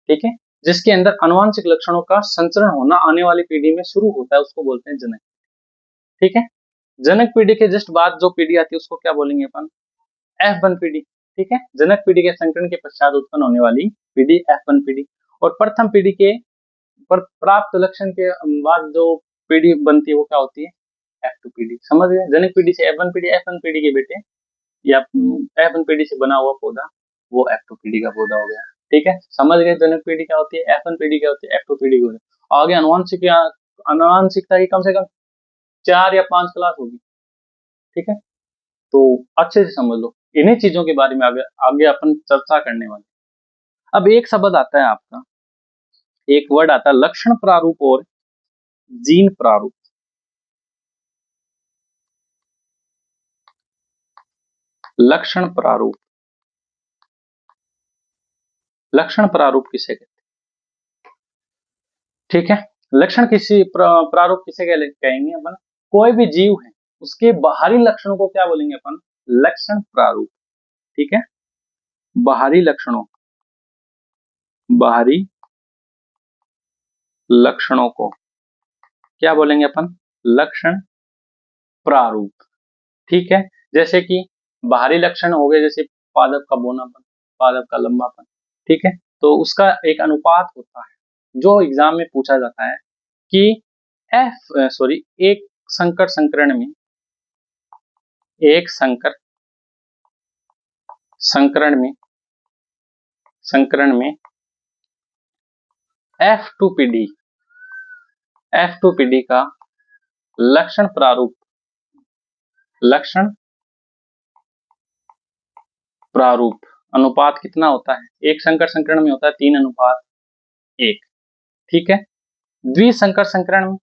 ठीक है। जिसके अंदर अनुवांशिक लक्षणों का संचरण होना आने वाली पीढ़ी में शुरू होता है उसको बोलते हैं जनक, ठीक है। जनक पीढ़ी के जस्ट बाद जो पीढ़ी आती है उसको क्या बोलेंगे अपन, F1PD, ठीक है। जनक पीढ़ी के संकरण के पश्चात उत्पन्न होने वाली पीढ़ी F1PD, और प्रथम पीढ़ी के पर प्राप्त लक्षण के बाद जो पीढ़ी बनती है वो क्या होती है, F2PD। समझ गए, जनक पीढ़ी से F1PD, F1PD के बेटे या F1PD से बना हुआ पौधा वो F2PD का पौधा हो गया, ठीक है। समझ गए जनक पीढ़ी क्या होती है, F1PD क्या होती है, F2PD क्या होती है। आगे अनुवांशिकता की कम से कम 4 या 5 क्लास होगी, ठीक है। तो अच्छे से समझ लो, इन्हीं चीजों के बारे में आगे आगे अपन चर्चा करने वाले। अब एक शब्द आता है आपका, एक वर्ड आता है लक्षण प्रारूप और जीन प्रारूप। लक्षण प्रारूप, लक्षण प्रारूप किसे कहते हैं, ठीक है। लक्षण किसी प्रारूप किसे कहेंगे अपन, कोई भी जीव है उसके बाहरी लक्षणों को क्या बोलेंगे अपन, लक्षण प्रारूप, ठीक है। बाहरी लक्षणों, बाहरी लक्षणों को क्या बोलेंगे अपन, लक्षण प्रारूप, ठीक है। जैसे कि बाहरी लक्षण हो गए, जैसे पादप का बोनापन, पादप का लंबापन, ठीक है। तो उसका एक अनुपात होता है जो एग्जाम में पूछा जाता है कि एक संकर संकरण में, एक संकरण में, संकरण में F2PD, F2PD का लक्षण प्रारूप, लक्षण प्रारूप अनुपात कितना होता है? एक संकर संकरण में होता है 3:1। ठीक है। द्विसंकर संकरण में,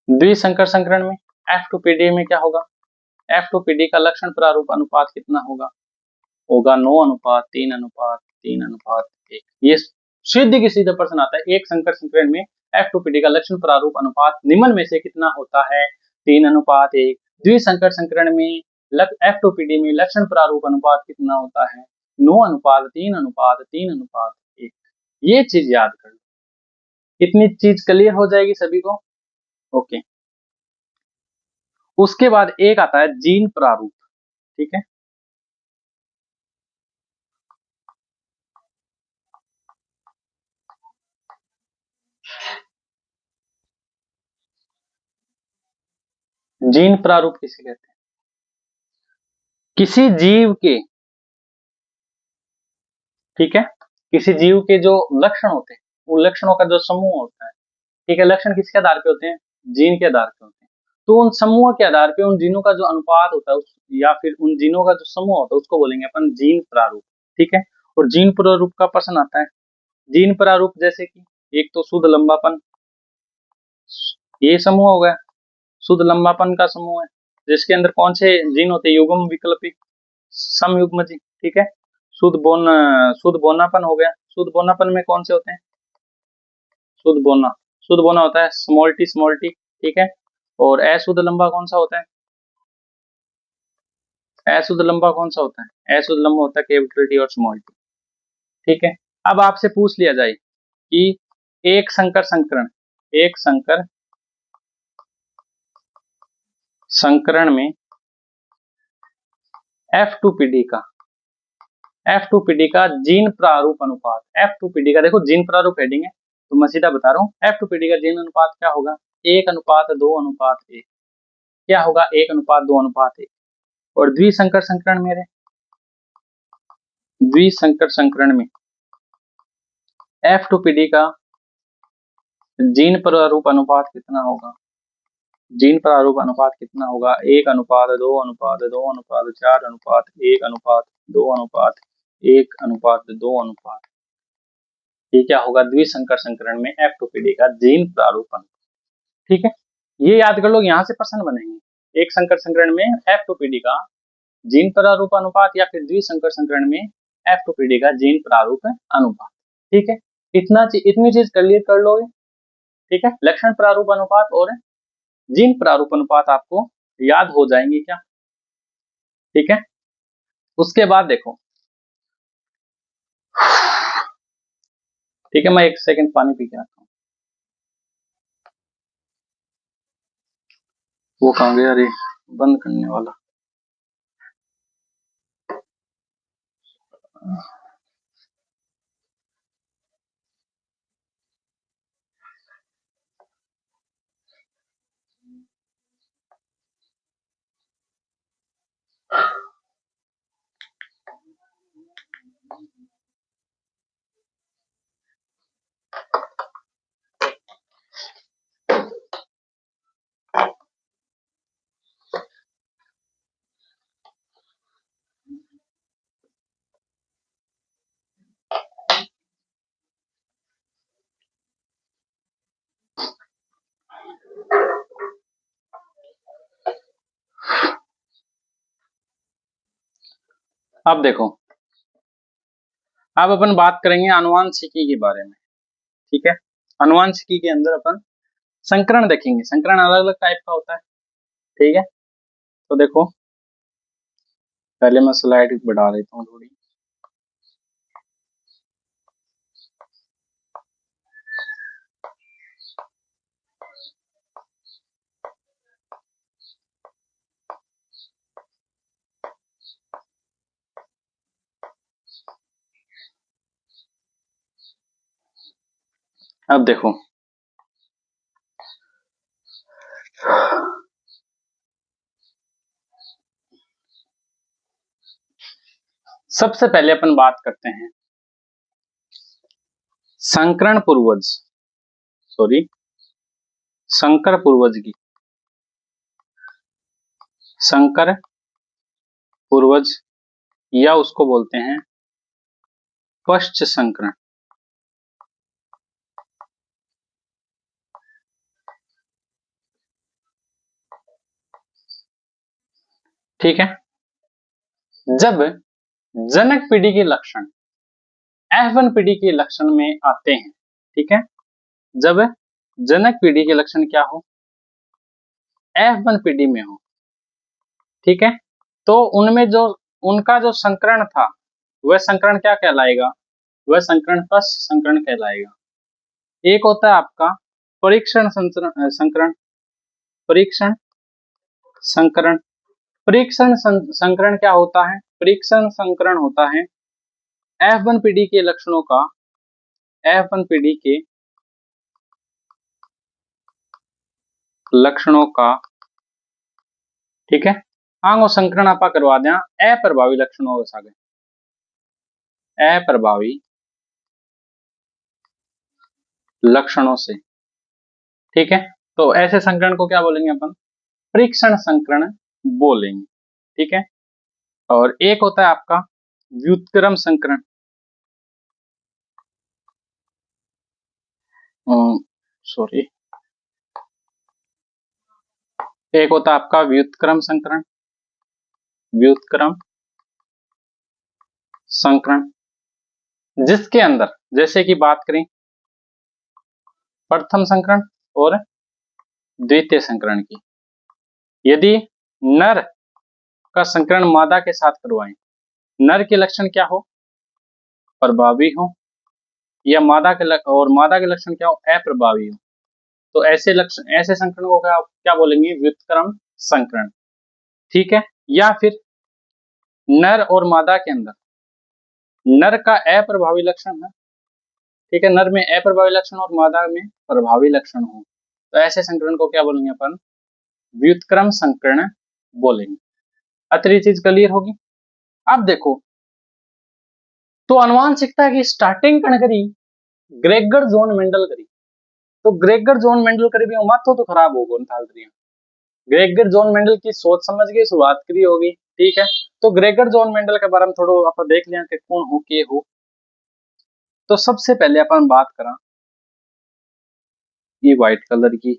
द्विसंकर संकरण में F2PD में क्या होगा? F2PD का लक्षण प्रारूप अनुपात कितना होगा? होगा 9:3:3:1। ये सीधे की सीधा प्रश्न आता है। एक संकर संकरण में F2PD का लक्षण प्रारूप अनुपात निम्न में से कितना होता है? 3:1। द्विसंकर संकरण में F2PD में लक्षण प्रारूप अनुपात कितना होता है? 9:3:3:1। ये चीज याद कर लो, इतनी चीज क्लियर हो जाएगी सभी को। ओके। उसके बाद एक आता है जीन प्रारूप। ठीक है। जीन प्रारूप किसे कहते हैं? किसी जीव के, ठीक है, किसी जीव के जो लक्षण होते हैं, उन लक्षणों का जो समूह होता है, ठीक है, लक्षण किसके आधार पे होते हैं? जीन के आधार पे होते हैं। तो उन समूह के आधार पे उन जीनों का जो अनुपात होता है या फिर उन जीनों का जो समूह होता है उसको बोलेंगे अपन जीन प्रारूप। ठीक है। और जीन प्रारूप का प्रश्न आता है। जीन प्रारूप जैसे कि एक तो शुद्ध लंबापन, ये समूह हो गया, शुद्ध लंबापन का समूह है, जिसके अंदर कौन से जीन होते हैं? युग्म, विकल्पी, समयुग्मजी। ठीक है। शुद्ध बोनापन हो गया। शुद्ध बोनापन में कौन से होते हैं? शुद्ध बोना होता है स्मॉल टी। ठीक है। और अशुद्ध लंबा कौन सा होता है? अशुद्ध लंबा कौन सा होता है? अशुद्ध लंबा होता है कैपिटल टी और स्मॉल टी। ठीक है। अब आपसे पूछ लिया जाए कि एक संकर संकरण, एक संकर संकरण में F2PD का जीन प्रारूप अनुपात, F2PD का देखो जीन प्रारूप हेडिंग है तो मैं सीधा बता रहा हूँ, F2PD का जीन अनुपात क्या होगा? 1:2:1। क्या होगा? 1:2:1। और द्विसंकर संकरण मेरे, द्विसंकर संकरण में F2PD का जीन प्रारूप अनुपात कितना होगा? जीन प्रारूप अनुपात कितना होगा? 1:2:4:1:1:2:1:1:2। ये क्या होगा? द्विसंकर संकरण में F2PD का जीन प्रारूप अनुपात। ठीक है। ये याद कर लो, यहाँ से प्रश्न बनेंगे। एक संकर संकरण में F2PD का जीन प्रारूप अनुपात या फिर द्विसंकर संकरण में F2PD का जीन प्रारूप अनुपात। ठीक है। इतनी चीज क्लियर कर लोगे। ठीक है। लक्षण प्रारूप अनुपात और जीन प्रारूप अनुपात आपको याद हो जाएंगे क्या? ठीक है। उसके बाद देखो, ठीक है, मैं 1 सेकंड पानी पी के आता हूँ। वो कहाँ गया? अरे बंद करने वाला। अब देखो, अब अपन बात करेंगे आनुवांशिकी के बारे में। ठीक है। आनुवांशिकी के अंदर अपन संकरण देखेंगे। संकरण अलग अलग टाइप का होता है। ठीक है। तो देखो, पहले मैं स्लाइड बढ़ा देता हूँ थोड़ी। अब देखो, सबसे पहले अपन बात करते हैं संकर पूर्वज की। संकर पूर्वज या उसको बोलते हैं पश्च संकरण। ठीक है। जब जनक पीढ़ी के लक्षण F1 पीढ़ी के लक्षण में आते हैं, ठीक है, जब जनक पीढ़ी के लक्षण क्या हो, F1 पीढ़ी में हो, ठीक है, तो उनमें जो उनका जो संकरण था वह संकरण क्या कहलाएगा, वह संकरण पश्च संकरण कहलाएगा। एक होता है आपका परीक्षण संकरण, परीक्षण संकरण। परीक्षण संकरण क्या होता है, परीक्षण संकरण होता है F1 पीढ़ी के लक्षणों का, F1 पीढ़ी के लक्षणों का, ठीक है, आंगो संकरण आपा करवा दें अप्रभावी लक्षणों के साथ, अप्रभावी लक्षणों से, ठीक है। तो ऐसे संकरण को क्या बोलेंगे अपन, परीक्षण संकरण बोलेंगे, ठीक है। और एक होता है आपका व्युत्क्रम संकरण, सॉरी, एक होता है आपका व्युत्क्रम संकरण, व्युत्क्रम संकरण, जिसके अंदर जैसे कि बात करें प्रथम संकरण और द्वितीय संकरण की, यदि नर का संकरण मादा के साथ करवाएं, नर के लक्षण क्या हो, प्रभावी हो, या मादा के और मादा के लक्षण क्या हो, अप्रभावी हो, तो ऐसे लक्षण, ऐसे संकरण को क्या क्या बोलेंगे, व्युत्क्रम संकरण, ठीक है। या फिर नर और मादा के अंदर नर का अप्रभावी लक्षण है, ठीक है, नर में अप्रभावी लक्षण और मादा में प्रभावी लक्षण हो, तो ऐसे संकरण को क्या बोलेंगे अपन, व्युत्क्रम संकरण बोलेंगे। अतरी चीज क्लियर होगी। अब देखो, तो अनुवांशिकता की स्टार्टिंग कण करी ग्रेगर जोन मेंडल करी, तो ग्रेगर जोन मेंडल करी भी माथो तो खराब हो गो थाल रही, ग्रेगर जोन मेंडल की सोच समझ के शुरुआत करी होगी, ठीक है। तो ग्रेगर जोन मेंडल के बारे में थोड़ा आप देख लिया कि कौन हो के हो। तो सबसे पहले अपन बात करा ये व्हाइट कलर की,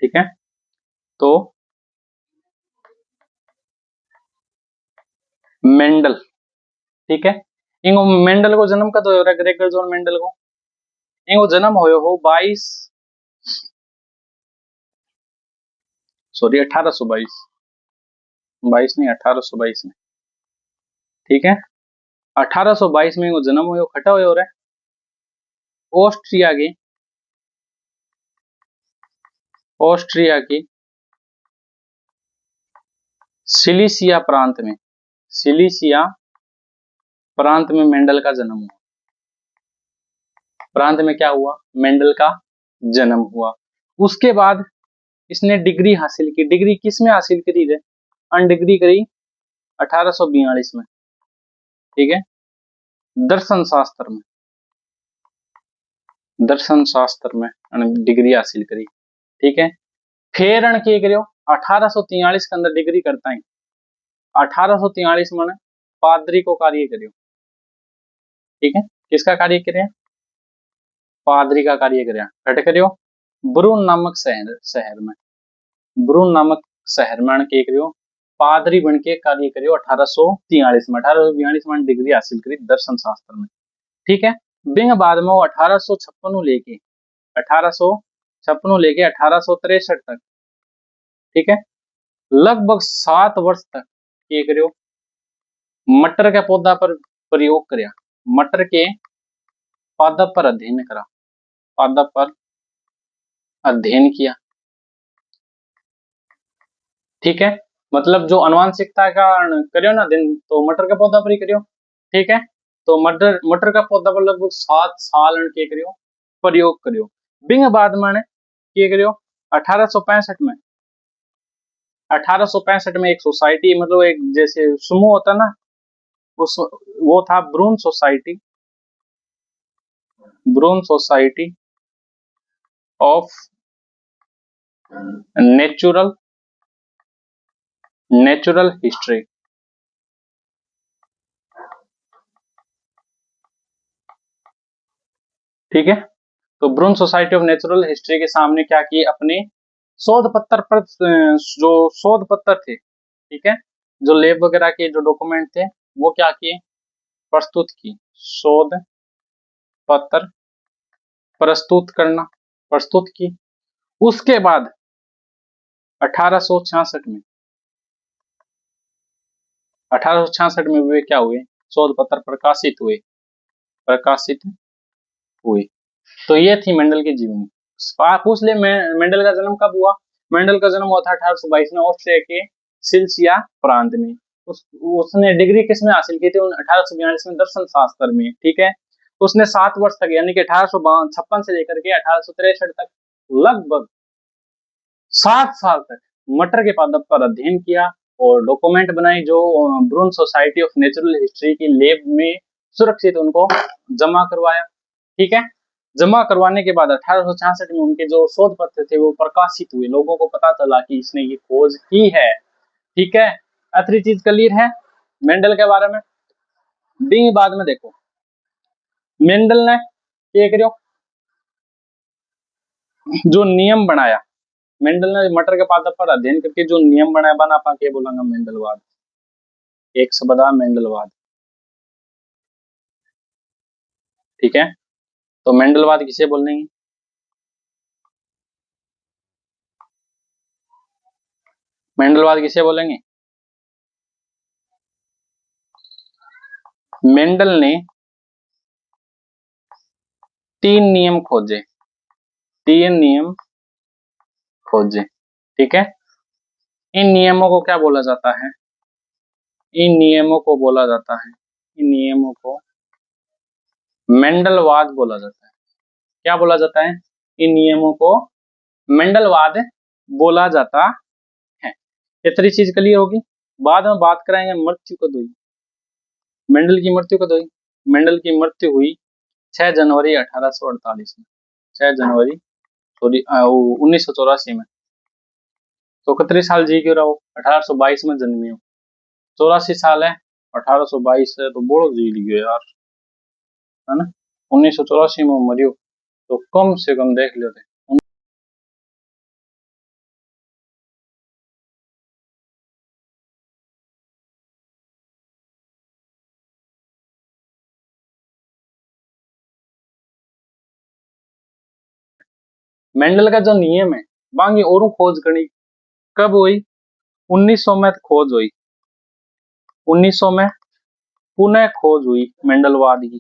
ठीक है, तो मेंडल, ठीक है, इनको मेंडल को जन्म कद हो रहा है, ग्रेगर जोन मेंडल को इनको जन्म हो 22 सॉरी 1822, 22 नहीं 1822 में, ठीक है, 1822 में इनको जन्म हो खटा हो रहा है ऑस्ट्रिया के, ऑस्ट्रिया के सिलिसिया प्रांत में, सिलिसिया प्रांत में मेंडल का जन्म हुआ, प्रांत में क्या हुआ, मेंडल का जन्म हुआ। उसके बाद इसने डिग्री हासिल की, डिग्री किस में हासिल करी है, अन डिग्री करी 1842 में, ठीक है, दर्शन शास्त्र में, दर्शन शास्त्र में डिग्री हासिल करी, ठीक है। फिर अन के करो 1843 के अंदर डिग्री करता है, 1843 में पादरी को कार्य करियो, ठीक है, किसका कार्य करें, पादरी का कार्य करें, कट करियो ब्रून नामक शहर में, ब्रून नामक शहर में के करियो पादरी बन के कार्य करियो 1843 में, 1842 में डिग्री हासिल करी दर्शन शास्त्र में, ठीक है। बिंग बाद में वो 1856 लेके 1856 लेके 1863 तक, ठीक है, लगभग 7 वर्ष तक ये करियो मटर के पौधा पर प्रयोग करया, मटर के पादप पर अध्ययन करा, पादप पर अध्ययन किया, ठीक है, मतलब जो अनुवांशिकता का करियो ना दिन, तो मटर का पौधा पर ही करियो, ठीक है। तो मटर मटर का पौधा पर लगभग 7 साल के करियो प्रयोग करियो। बिंग बाद में के करियो 1865 में, 1865 में एक सोसाइटी, मतलब एक जैसे समूह होता ना, उस वो था Brunn society, Brunn society of natural natural history. ठीक है, तो Brunn society of natural history के सामने क्या किए, अपने शोध पत्र पर जो शोध पत्र थे, ठीक है, जो लैब वगैरह के जो डॉक्यूमेंट थे वो क्या किए, प्रस्तुत की। शोध पत्र प्रस्तुत की। उसके बाद 1866 में 1866 में वे क्या हुए, शोध पत्र प्रकाशित हुए। तो ये थी मेंडल की जीवनी। पूछ ले मेंडल का जन्म कब हुआ। मेंडल का जन्म हुआ था 1822 में ऑस्ट्रिया के सिलसिया प्रांत में। उसने डिग्री किस में हासिल की थी, 1842 में दर्शन शास्त्र में। ठीक है, उसने 7 वर्ष तक यानी कि 1856 से लेकर के 1863 तक लगभग 7 साल तक मटर के पादप पर अध्ययन किया और डॉक्यूमेंट बनाई, जो ब्रून सोसाइटी ऑफ नेचुरल हिस्ट्री की लैब में सुरक्षित उनको जमा करवाया। ठीक है, जमा करवाने के बाद 1866 में उनके जो शोध पत्र थे वो प्रकाशित हुए, लोगों को पता चला कि इसने ये खोज की है। ठीक है, आखिरी चीज क्लियर है मेंडल के बारे में। बिंग बाद में देखो, मेंडल ने क्या करो, जो नियम बनाया, मेंडल ने मटर के पादप पर अध्ययन करके जो नियम बनाया, बना पा के बोलेंगे मेंडलवाद। एक शब्द मेंडलवाद। ठीक है, तो मेंडलवाद किसे बोलेंगे, मेंडलवाद किसे बोलेंगे। मेंडल ने 3 नियम खोजे, 3 नियम खोजे। ठीक है, इन नियमों को क्या बोला जाता है, इन नियमों को बोला जाता है, इन नियमों को मेंडलवाद बोला जाता है। क्या बोला जाता है, इन नियमों को मेंडलवाद बोला जाता है। ये सारी चीज क्लियर होगी। बाद में बात कराएंगे मृत्यु कब हुई, मेंडल की मृत्यु कब हुई। मेंडल की मृत्यु हुई 6 जनवरी 1848 में, 6 जनवरी 1984 में। तो कितने साल जी क्यों रहा हो, 1822 में जन्मी हो, 84 साल है, 1822 है तो बोलो जी लियो यार, है ना। 1984 में मरियो, तो कम से कम देख लेते। मेंडल का जो नियम है, बाकी और खोज करनी कब हुई, 1900 में खोज हुई, 1900 में पुनः खोज हुई मेंडलवाद की।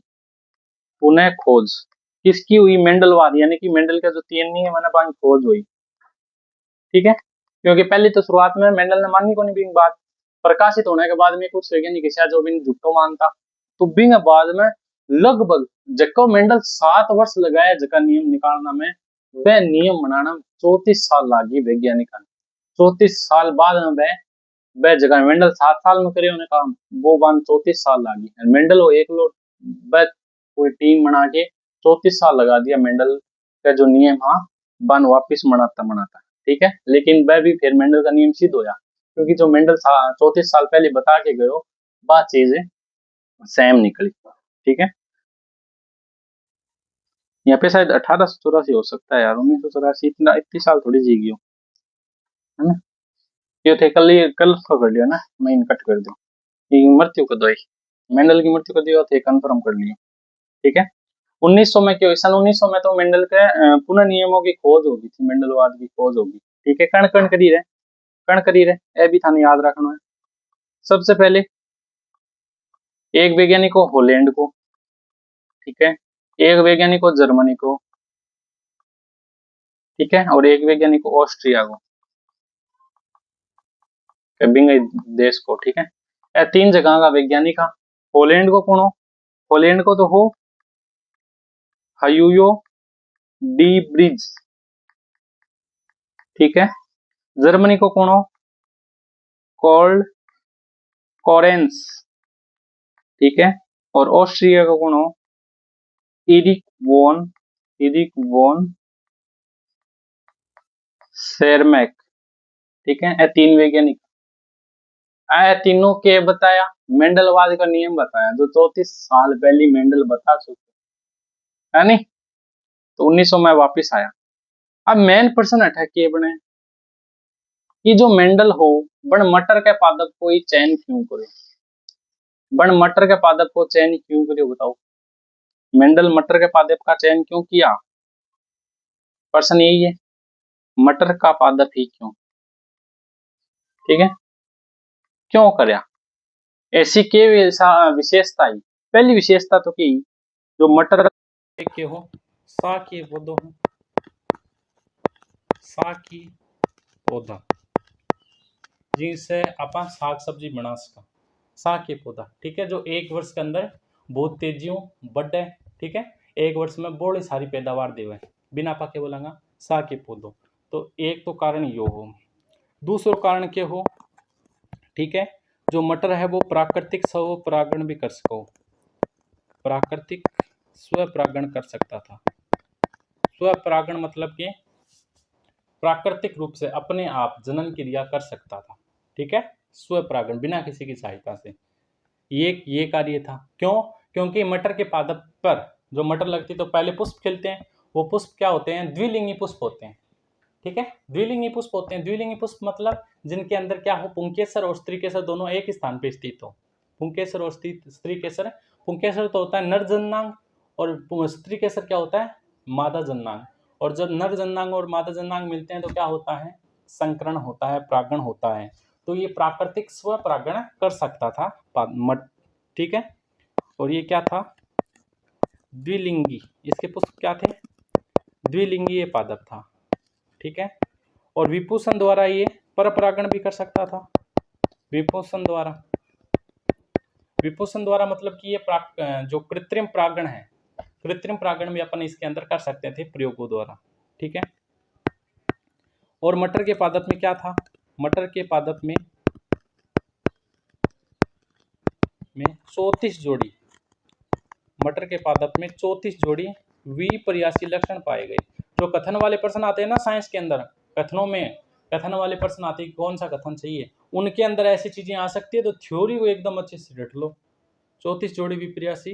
पुनः खोज किसकी हुई, मेंडलवाद, यानी कि मेंडल का जो 3 नियम है ना, बाकी खोज हुई। ठीक है, क्योंकि पहले तो शुरुआत में मेंडल ने मानी को नहीं बिंग बात, प्रकाशित होने के बाद में कुछ वैज्ञानिक जो बिंग झुट्टो मानता, तो बिंग बाद में लगभग जको मेंडल 7 वर्ष लगाया जका नियम निकालना में, वह नियम बनाना 34 साल लागी वैज्ञानिक, 34 साल बाद में वह जगह मेंडल 7 साल में करे उन्हें काम, वो बान 34 साल लागी। मेंडल वो एक लोग वह पूरी टीम बना के 34 साल लगा दिया मेंडल का जो नियम, हाँ बन वापिस मनाता। ठीक है, लेकिन वह भी फिर मेंडल का नियम सिद्ध होया, क्योंकि जो मेंडल 34 साल पहले बता के गयो बात चीजें सेम निकली। ठीक है, यहाँ पे शायद 1884 हो सकता है यार, 1984 इतनी साल थोड़ी जी गई हो, है ना। ये थे कल को कर लियो ना, मैं इन कट कर दूं, मृत्यु को दो, मेंडल की मृत्यु को दिया थे कंफर्म कर लियो। ठीक है, 1900 में क्यों, सन 1900 में तो मेंडल के पुनः नियमों की खोज होगी थी, मेंडलवाद की खोज होगी। ठीक है, कण कण करी रहे, ए भी थाने याद रखना है। सबसे पहले एक वैज्ञानिक को हॉलैंड को, ठीक है, एक वैज्ञानिक को जर्मनी को, ठीक है, और एक वैज्ञानिक को ऑस्ट्रिया को, देश को। ठीक है, यह 3 जगह का वैज्ञानिक था। हॉलैंड को कौन हो, हॉलैंड को तो हो हयूयो डी ब्रिज। ठीक है, जर्मनी को कौन हो, कॉल्ड कॉरेंस। ठीक है, और ऑस्ट्रिया का कौन हो, इरिक वोन शेरमैक। ठीक है, ये 3 वैज्ञानिक। तीनों के बताया, मेंडलवाद का नियम बताया जो 34 साल पहले मेंडल बता चुके है नहीं। तो 1900 में वापिस आया। अब मेन प्रश्न अटैक के बने कि जो मेंडल हो बण मटर के पादप को ही चयन क्यों करे, बण मटर के पादप को चयन क्यों करे बताओ, मेंडल मटर के पादप का चयन क्यों किया? प्रश्न यही है, मटर का पादप ही क्यों, ठीक है, क्यों करया, ऐसी के विशेषता ही। पहली विशेषता तो की जो मटर के हो साकी पौधो हो, साकी पौधा जिनसे अपन साग सब्जी बना सका, साग के पौधा, ठीक है, जो 1 वर्ष के अंदर बहुत तेजियों बढ़े, ठीक है, 1 वर्ष में बड़ी सारी पैदावार देवे बिना पाके बोलांगा साग के पौधों। तो एक तो कारण यो हो। दूसरा कारण क्या हो, ठीक है, जो मटर है वो प्राकृतिक स्व परागण भी कर सको, प्राकृतिक स्व परागण कर सकता था। स्व परागण मतलब कि प्राकृतिक रूप से अपने आप जनन क्रिया कर सकता था, ठीक है, स्व परागण बिना किसी की सहायता से, ये कार्य था। क्यों? क्योंकि मटर के पादप पर जो मटर लगती तो पहले पुष्प खिलते हैं, वो पुष्प क्या होते हैं, द्विलिंगी पुष्प होते हैं, ठीक है, द्विलिंगी पुष्प होते हैं। द्विलिंगी पुष्प मतलब जिनके अंदर क्या हो, पुंकेसर और स्त्री केसर दोनों एक ही स्थान पे स्थित हो। पुंकेसर और स्त्री केसर, पुंकेसर तो होता है नर जननांग और स्त्री केसर क्या होता है, मादा जननांग। और जब नर जननांग और मादा जननांग मिलते हैं तो क्या होता है, संकरण होता है, परागण होता है। तो ये प्राकृतिक स्व परागण कर सकता था ठीक है। और ये क्या था, द्विलिंगी, इसके पुष्प क्या थे, द्विलिंगी ये पादप था, ठीक है। और विपुषण द्वारा ये परपरागण भी कर सकता था, विपुषण द्वारा, विपुषण द्वारा मतलब कि ये जो कृत्रिम परागण है, कृत्रिम परागण भी अपन इसके अंदर कर सकते थे प्रयोगों द्वारा, ठीक है। और मटर के पादप में क्या था, मटर के पादप में 34 जोड़ी, मटर के पादप में 34 जोड़ी विपर्यासी लक्षण पाए गए। जो कथन वाले प्रश्न आते हैं ना साइंस के अंदर, कथनों में कथन वाले प्रश्न आते हैं, कौन सा कथन चाहिए, उनके अंदर ऐसी चीजें आ सकती है, तो थ्योरी को एकदम अच्छे से रट लो। 34 जोड़ी विपर्यासी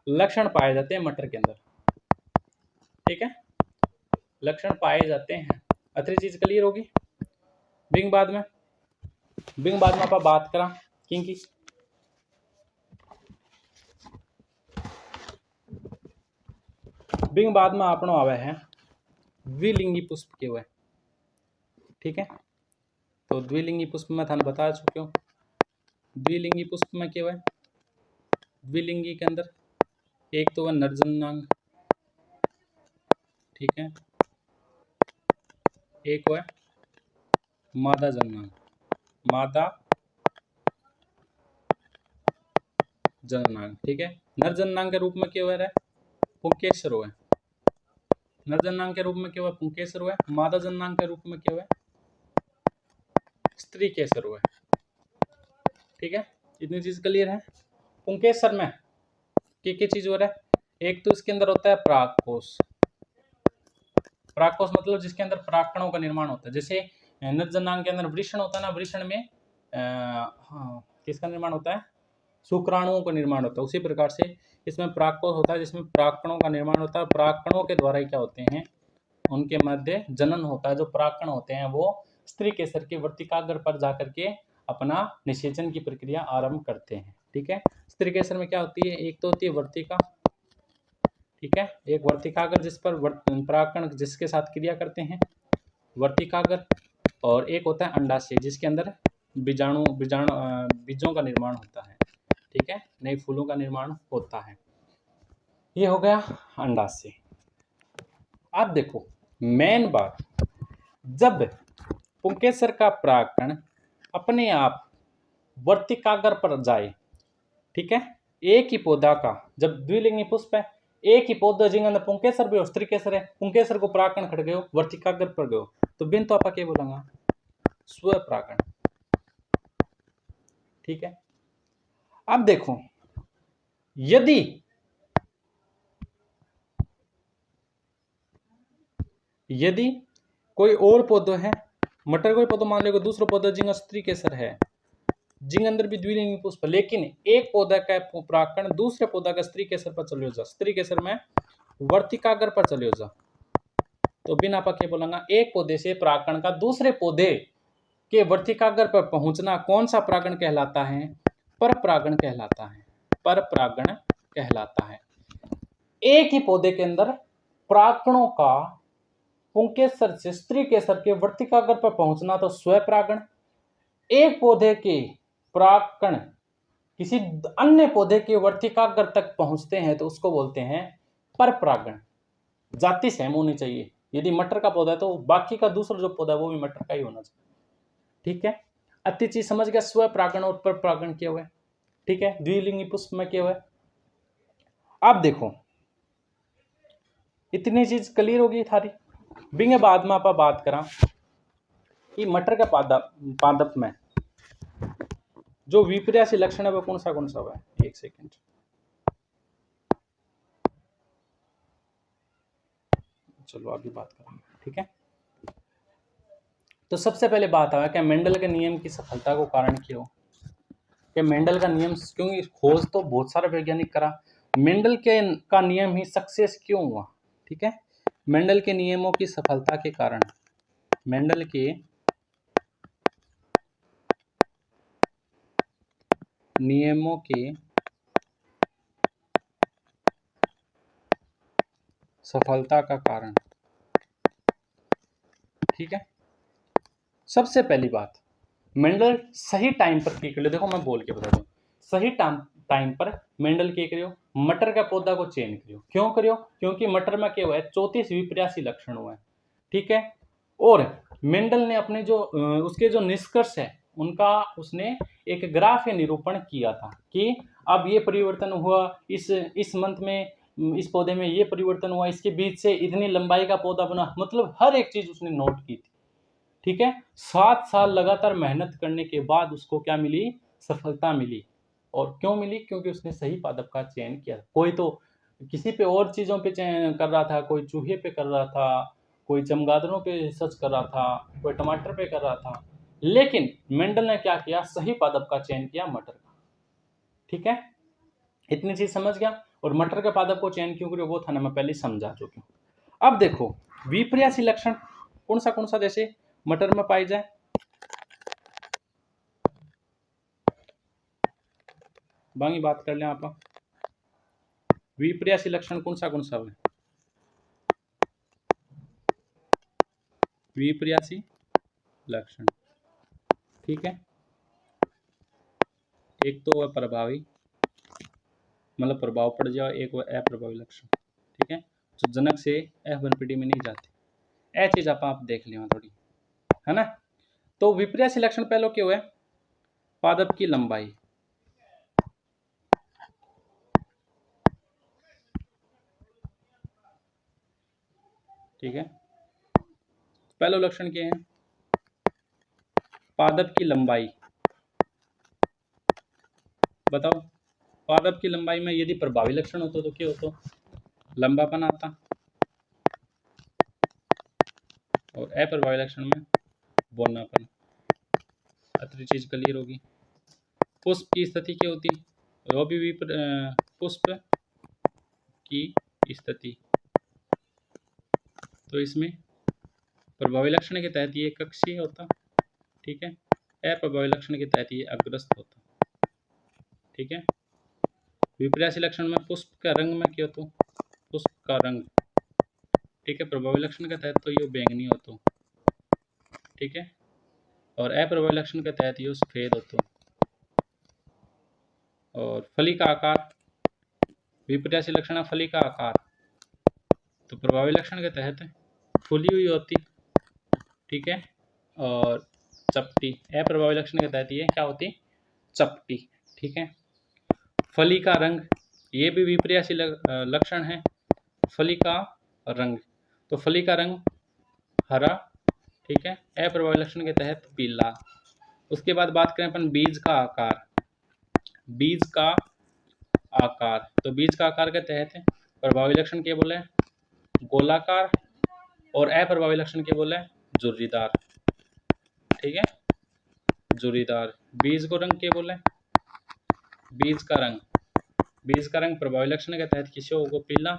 लक्षण पाए जाते हैं मटर के अंदर, ठीक है, लक्षण पाए जाते हैं। अतरी चीज क्लियर होगी। बिंग बाद में आप बात करा किंकी बिंग बाद में आपनो आवे है द्विलिंगी पुष्प के हुए, ठीक है। तो द्विलिंगी पुष्प में थाने बता चुके हो, द्विलिंगी पुष्प में क्या है, द्विलिंगी के अंदर एक तो वह नरजनांग, ठीक है, एक वह मादा जननांग, मादा जननांग, ठीक है। नरजनांग के रूप में क्या हुआ है, पुंकेसर हुआ, नरजनांग के रूप में क्या हुआ, पुंकेसर हुआ, मादा जननांग के रूप में क्या हुआ, स्त्री केसर हुआ, ठीक है। इतनी चीज क्लियर है। पुंकेसर में क्या चीज हो रहा है, एक तो इसके अंदर होता है परागकोश, परागकोश मतलब जिसके अंदर परागकणों का निर्माण होता है। जैसे नरजनांग के अंदर वृषण होता है ना, वृषण में किसका निर्माण होता है, शुक्राणुओं का निर्माण होता है। उसी प्रकार से इसमें परागकोश होता है जिसमें परागकणों का निर्माण होता है। परागकणों के द्वारा क्या होते हैं, उनके मध्य जनन होता है। जो परागकण होते हैं वो स्त्री केसर के वर्तिकाग्र पर जाकर के अपना निषेचन की प्रक्रिया आरंभ करते हैं, ठीक है। स्त्री केसर में क्या होती है, एक तो होती है वर्तिका, ठीक है, एक वर्तिकाग्र जिस पर परागकण जिसके साथ क्रिया करते हैं, वर्तिकाग्र, और एक होता है अंडाशय जिसके अंदर बीजों का निर्माण होता है, ठीक है, नए फूलों का निर्माण होता है। ये हो गया अंडाशय। अब देखो मेन बात, जब पुंकेसर का परागकण अपने आप वर्तिकाग्र पर जाए, ठीक है, एक ही पौधा का, जब द्विलिंगी पुष्प है, एक ही पौधा जिंग अंदर पुंकेसर भी और स्त्री केसर है, पुंकेसर को परागकण खड़ गयो, वर्तिकाग्र पर गयो, तो बिन तो आपा क्या बोलेंगे, स्व परागण, ठीक है। अब देखो यदि कोई और पौधो है, मटर कोई पौधो मान लो दूसरा पौधा जिंगा स्त्री केसर है, जिंग अंदर भी द्विलिंगी पुष्प, लेकिन एक पौधा का परागकण दूसरे पौधा का स्त्री केसर पर चलियो जा, स्त्री केसर में वर्तिकाग्र पर चलियो जा। तो बिना पके बोलेंगे एक पौधे से परागकण का दूसरे पौधे के वर्तिकाग्र पर पहुंचना कौन सा परागण कहलाता है? पर परागण कहलाता है। पर परागण कहलाता है। एक ही पौधे के अंदर परागकणों का पुंकेसर से स्त्री केसर के वर्तिकाग्र पर पहुंचना तो स्वपरागण। एक पौधे के परागकण किसी अन्य पौधे के वर्तिकाग्र तक पहुंचते हैं तो उसको बोलते हैं परपरागण। जाति सेम होनी चाहिए। यदि मटर का पौधा है तो बाकी का दूसरा जो पौधा है वो भी मटर का ही होना चाहिए। ठीक है, अति चीज समझ गया, स्वपरागण और परपरागण किया हुआ है। ठीक है, द्विलिंगी पुष्प में किया हुआ है। अब देखो इतनी चीज क्लियर होगी थारी। बिंगे बाद में आप बात करा कि मटर का पादप में जो विपर्यासी लक्षण है वो कौन सा हुआ है? एक सेकंड, चलो आगे बात करें। ठीक है, तो सबसे पहले बात है कि मेंडल के नियम की सफलता को कारण क्या हो कि मेंडल का नियम, क्योंकि खोज तो बहुत सारे वैज्ञानिक करा, मेंडल के का नियम ही सक्सेस क्यों हुआ? ठीक है, मेंडल के नियमों की सफलता के कारण, मेंडल के नियमों के सफलता का कारण। ठीक है, सबसे पहली बात, मेंडल सही टाइम पर क्या करियो। देखो मैं बोल के बता दूं, सही टाइम पर मेंडल क्या करियो? मटर का पौधा को चयन करियो। क्यों करियो? क्योंकि मटर में क्या हुआ है? 34 विपर्यासी लक्षण हुआ है। ठीक है, और मेंडल ने अपने जो उसके जो निष्कर्ष है उनका उसने एक ग्राफ या निरूपण किया था कि अब ये परिवर्तन हुआ, इस मंथ में इस पौधे में ये परिवर्तन हुआ, इसके बीच से इतनी लंबाई का पौधा बना, मतलब हर एक चीज उसने नोट की थी। ठीक है, 7 साल लगातार मेहनत करने के बाद उसको क्या मिली? सफलता मिली। और क्यों मिली? क्योंकि उसने सही पादप का चयन किया। कोई तो किसी पे और चीजों पे चयन कर रहा था, कोई चूहे पे कर रहा था, कोई चमगादड़ों पे रिसर्च कर रहा था, कोई टमाटर पे कर रहा था, लेकिन मेंडल ने क्या किया? सही पादप का चयन किया, मटर का। ठीक है, इतनी चीज समझ गया। और मटर के पादप को चयन क्यों करियो वो था ना, मैं पहले समझा चुकी हूं। अब देखो विपर्यासी लक्षण कौन सा जैसे मटर में पाई जाए, बाकी बात कर लें आप। विपर्यासी लक्षण कौन सा है? विपर्यासी लक्षण, ठीक है, एक तो वह प्रभावी, मतलब प्रभाव पड़ जाओ, एक वह अप्रभावी लक्षण। ठीक है, जो जनक से F1PD में नहीं जाते, यह चीज आप देख लियो थोड़ी, है ना। तो विपर्यासी लक्षण पहले क्या हुआ? पादप की लंबाई, ठीक है, पहला लक्षण क्या है? पादप की लंबाई। बताओ, पादप की लंबाई में यदि प्रभावी लक्षण होता तो क्या होता? लंबापन आता, और अप्रभावी लक्षण में बोनापन। अतरी चीज क्लियर होगी। पुष्प की स्थिति क्या होती? वो भी पुष्प की स्थिति, तो इसमें प्रभावी लक्षण के तहत ये कक्षीय होता। ठीक है, अप्रभावी लक्षण के तहत ये अग्रस्त होता। ठीक है, विपर्यासी लक्षण में पुष्प का रंग में क्या होता? पुष्प का रंग। ठीक है, प्रभावी लक्षण के तहत तो ये बैंगनी होता। ठीक है, और अप्रभावी लक्षण के तहत ये सफेद होता। और फली का आकार, विपर्यासी लक्षण है फली का आकार, तो प्रभावी लक्षण के तहत फूली हुई होती। ठीक है, और चपटी, अप्रभावी लक्षण के तहत ये क्या होती? चपटी। ठीक है, फली का रंग, ये भी विपर्यासी लक्षण है। फली का रंग, तो फली का रंग हरा। ठीक है, अप्रभावी लक्षण के तहत पीला। उसके बाद बात करें अपन बीज का आकार, बीज का आकार, तो बीज का आकार के तहत प्रभावी लक्षण क्या बोले? गोलाकार, और अप्रभावी लक्षण क्या बोले? झुर्रीदार। ठीक है, जुरीदार। बीज को रंग क्या बोले? बीज का रंग। बीज का रंग प्रभावी लक्षण के तहत किसी होगा पीला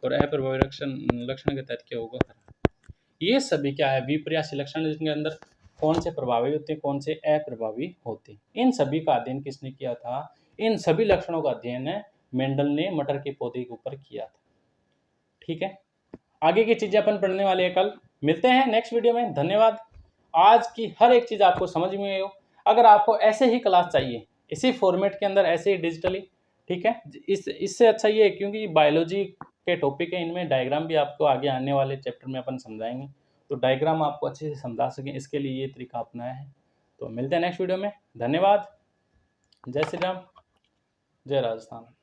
और अप्रभावी लक्षण के तहत क्या होगा हरा। ये सभी क्या है? विपर्यासी लक्षण, जिनके अंदर कौन से प्रभावी होते हैं, कौन से अप्रभावी होते हैं। इन सभी का अध्ययन किसने किया था? इन सभी लक्षणों का अध्ययन मेंडल ने मटर के पौधे के ऊपर किया था। ठीक है, आगे की चीजें अपन पढ़ने वाले हैं कल। मिलते हैं नेक्स्ट वीडियो में। धन्यवाद। आज की हर एक चीज आपको समझ में आई हो। अगर आपको ऐसे ही क्लास चाहिए, इसी फॉर्मेट के अंदर, ऐसे ही डिजिटली, ठीक है, इससे अच्छा ये है, क्योंकि बायोलॉजी के टॉपिक है, इनमें डायग्राम भी आपको आगे आने वाले चैप्टर में अपन समझाएंगे, तो डायग्राम आपको अच्छे से समझा सकें, इसके लिए ये तरीका अपनाया है। तो मिलते हैं नेक्स्ट वीडियो में। धन्यवाद। जय श्री राम, जय राजस्थान।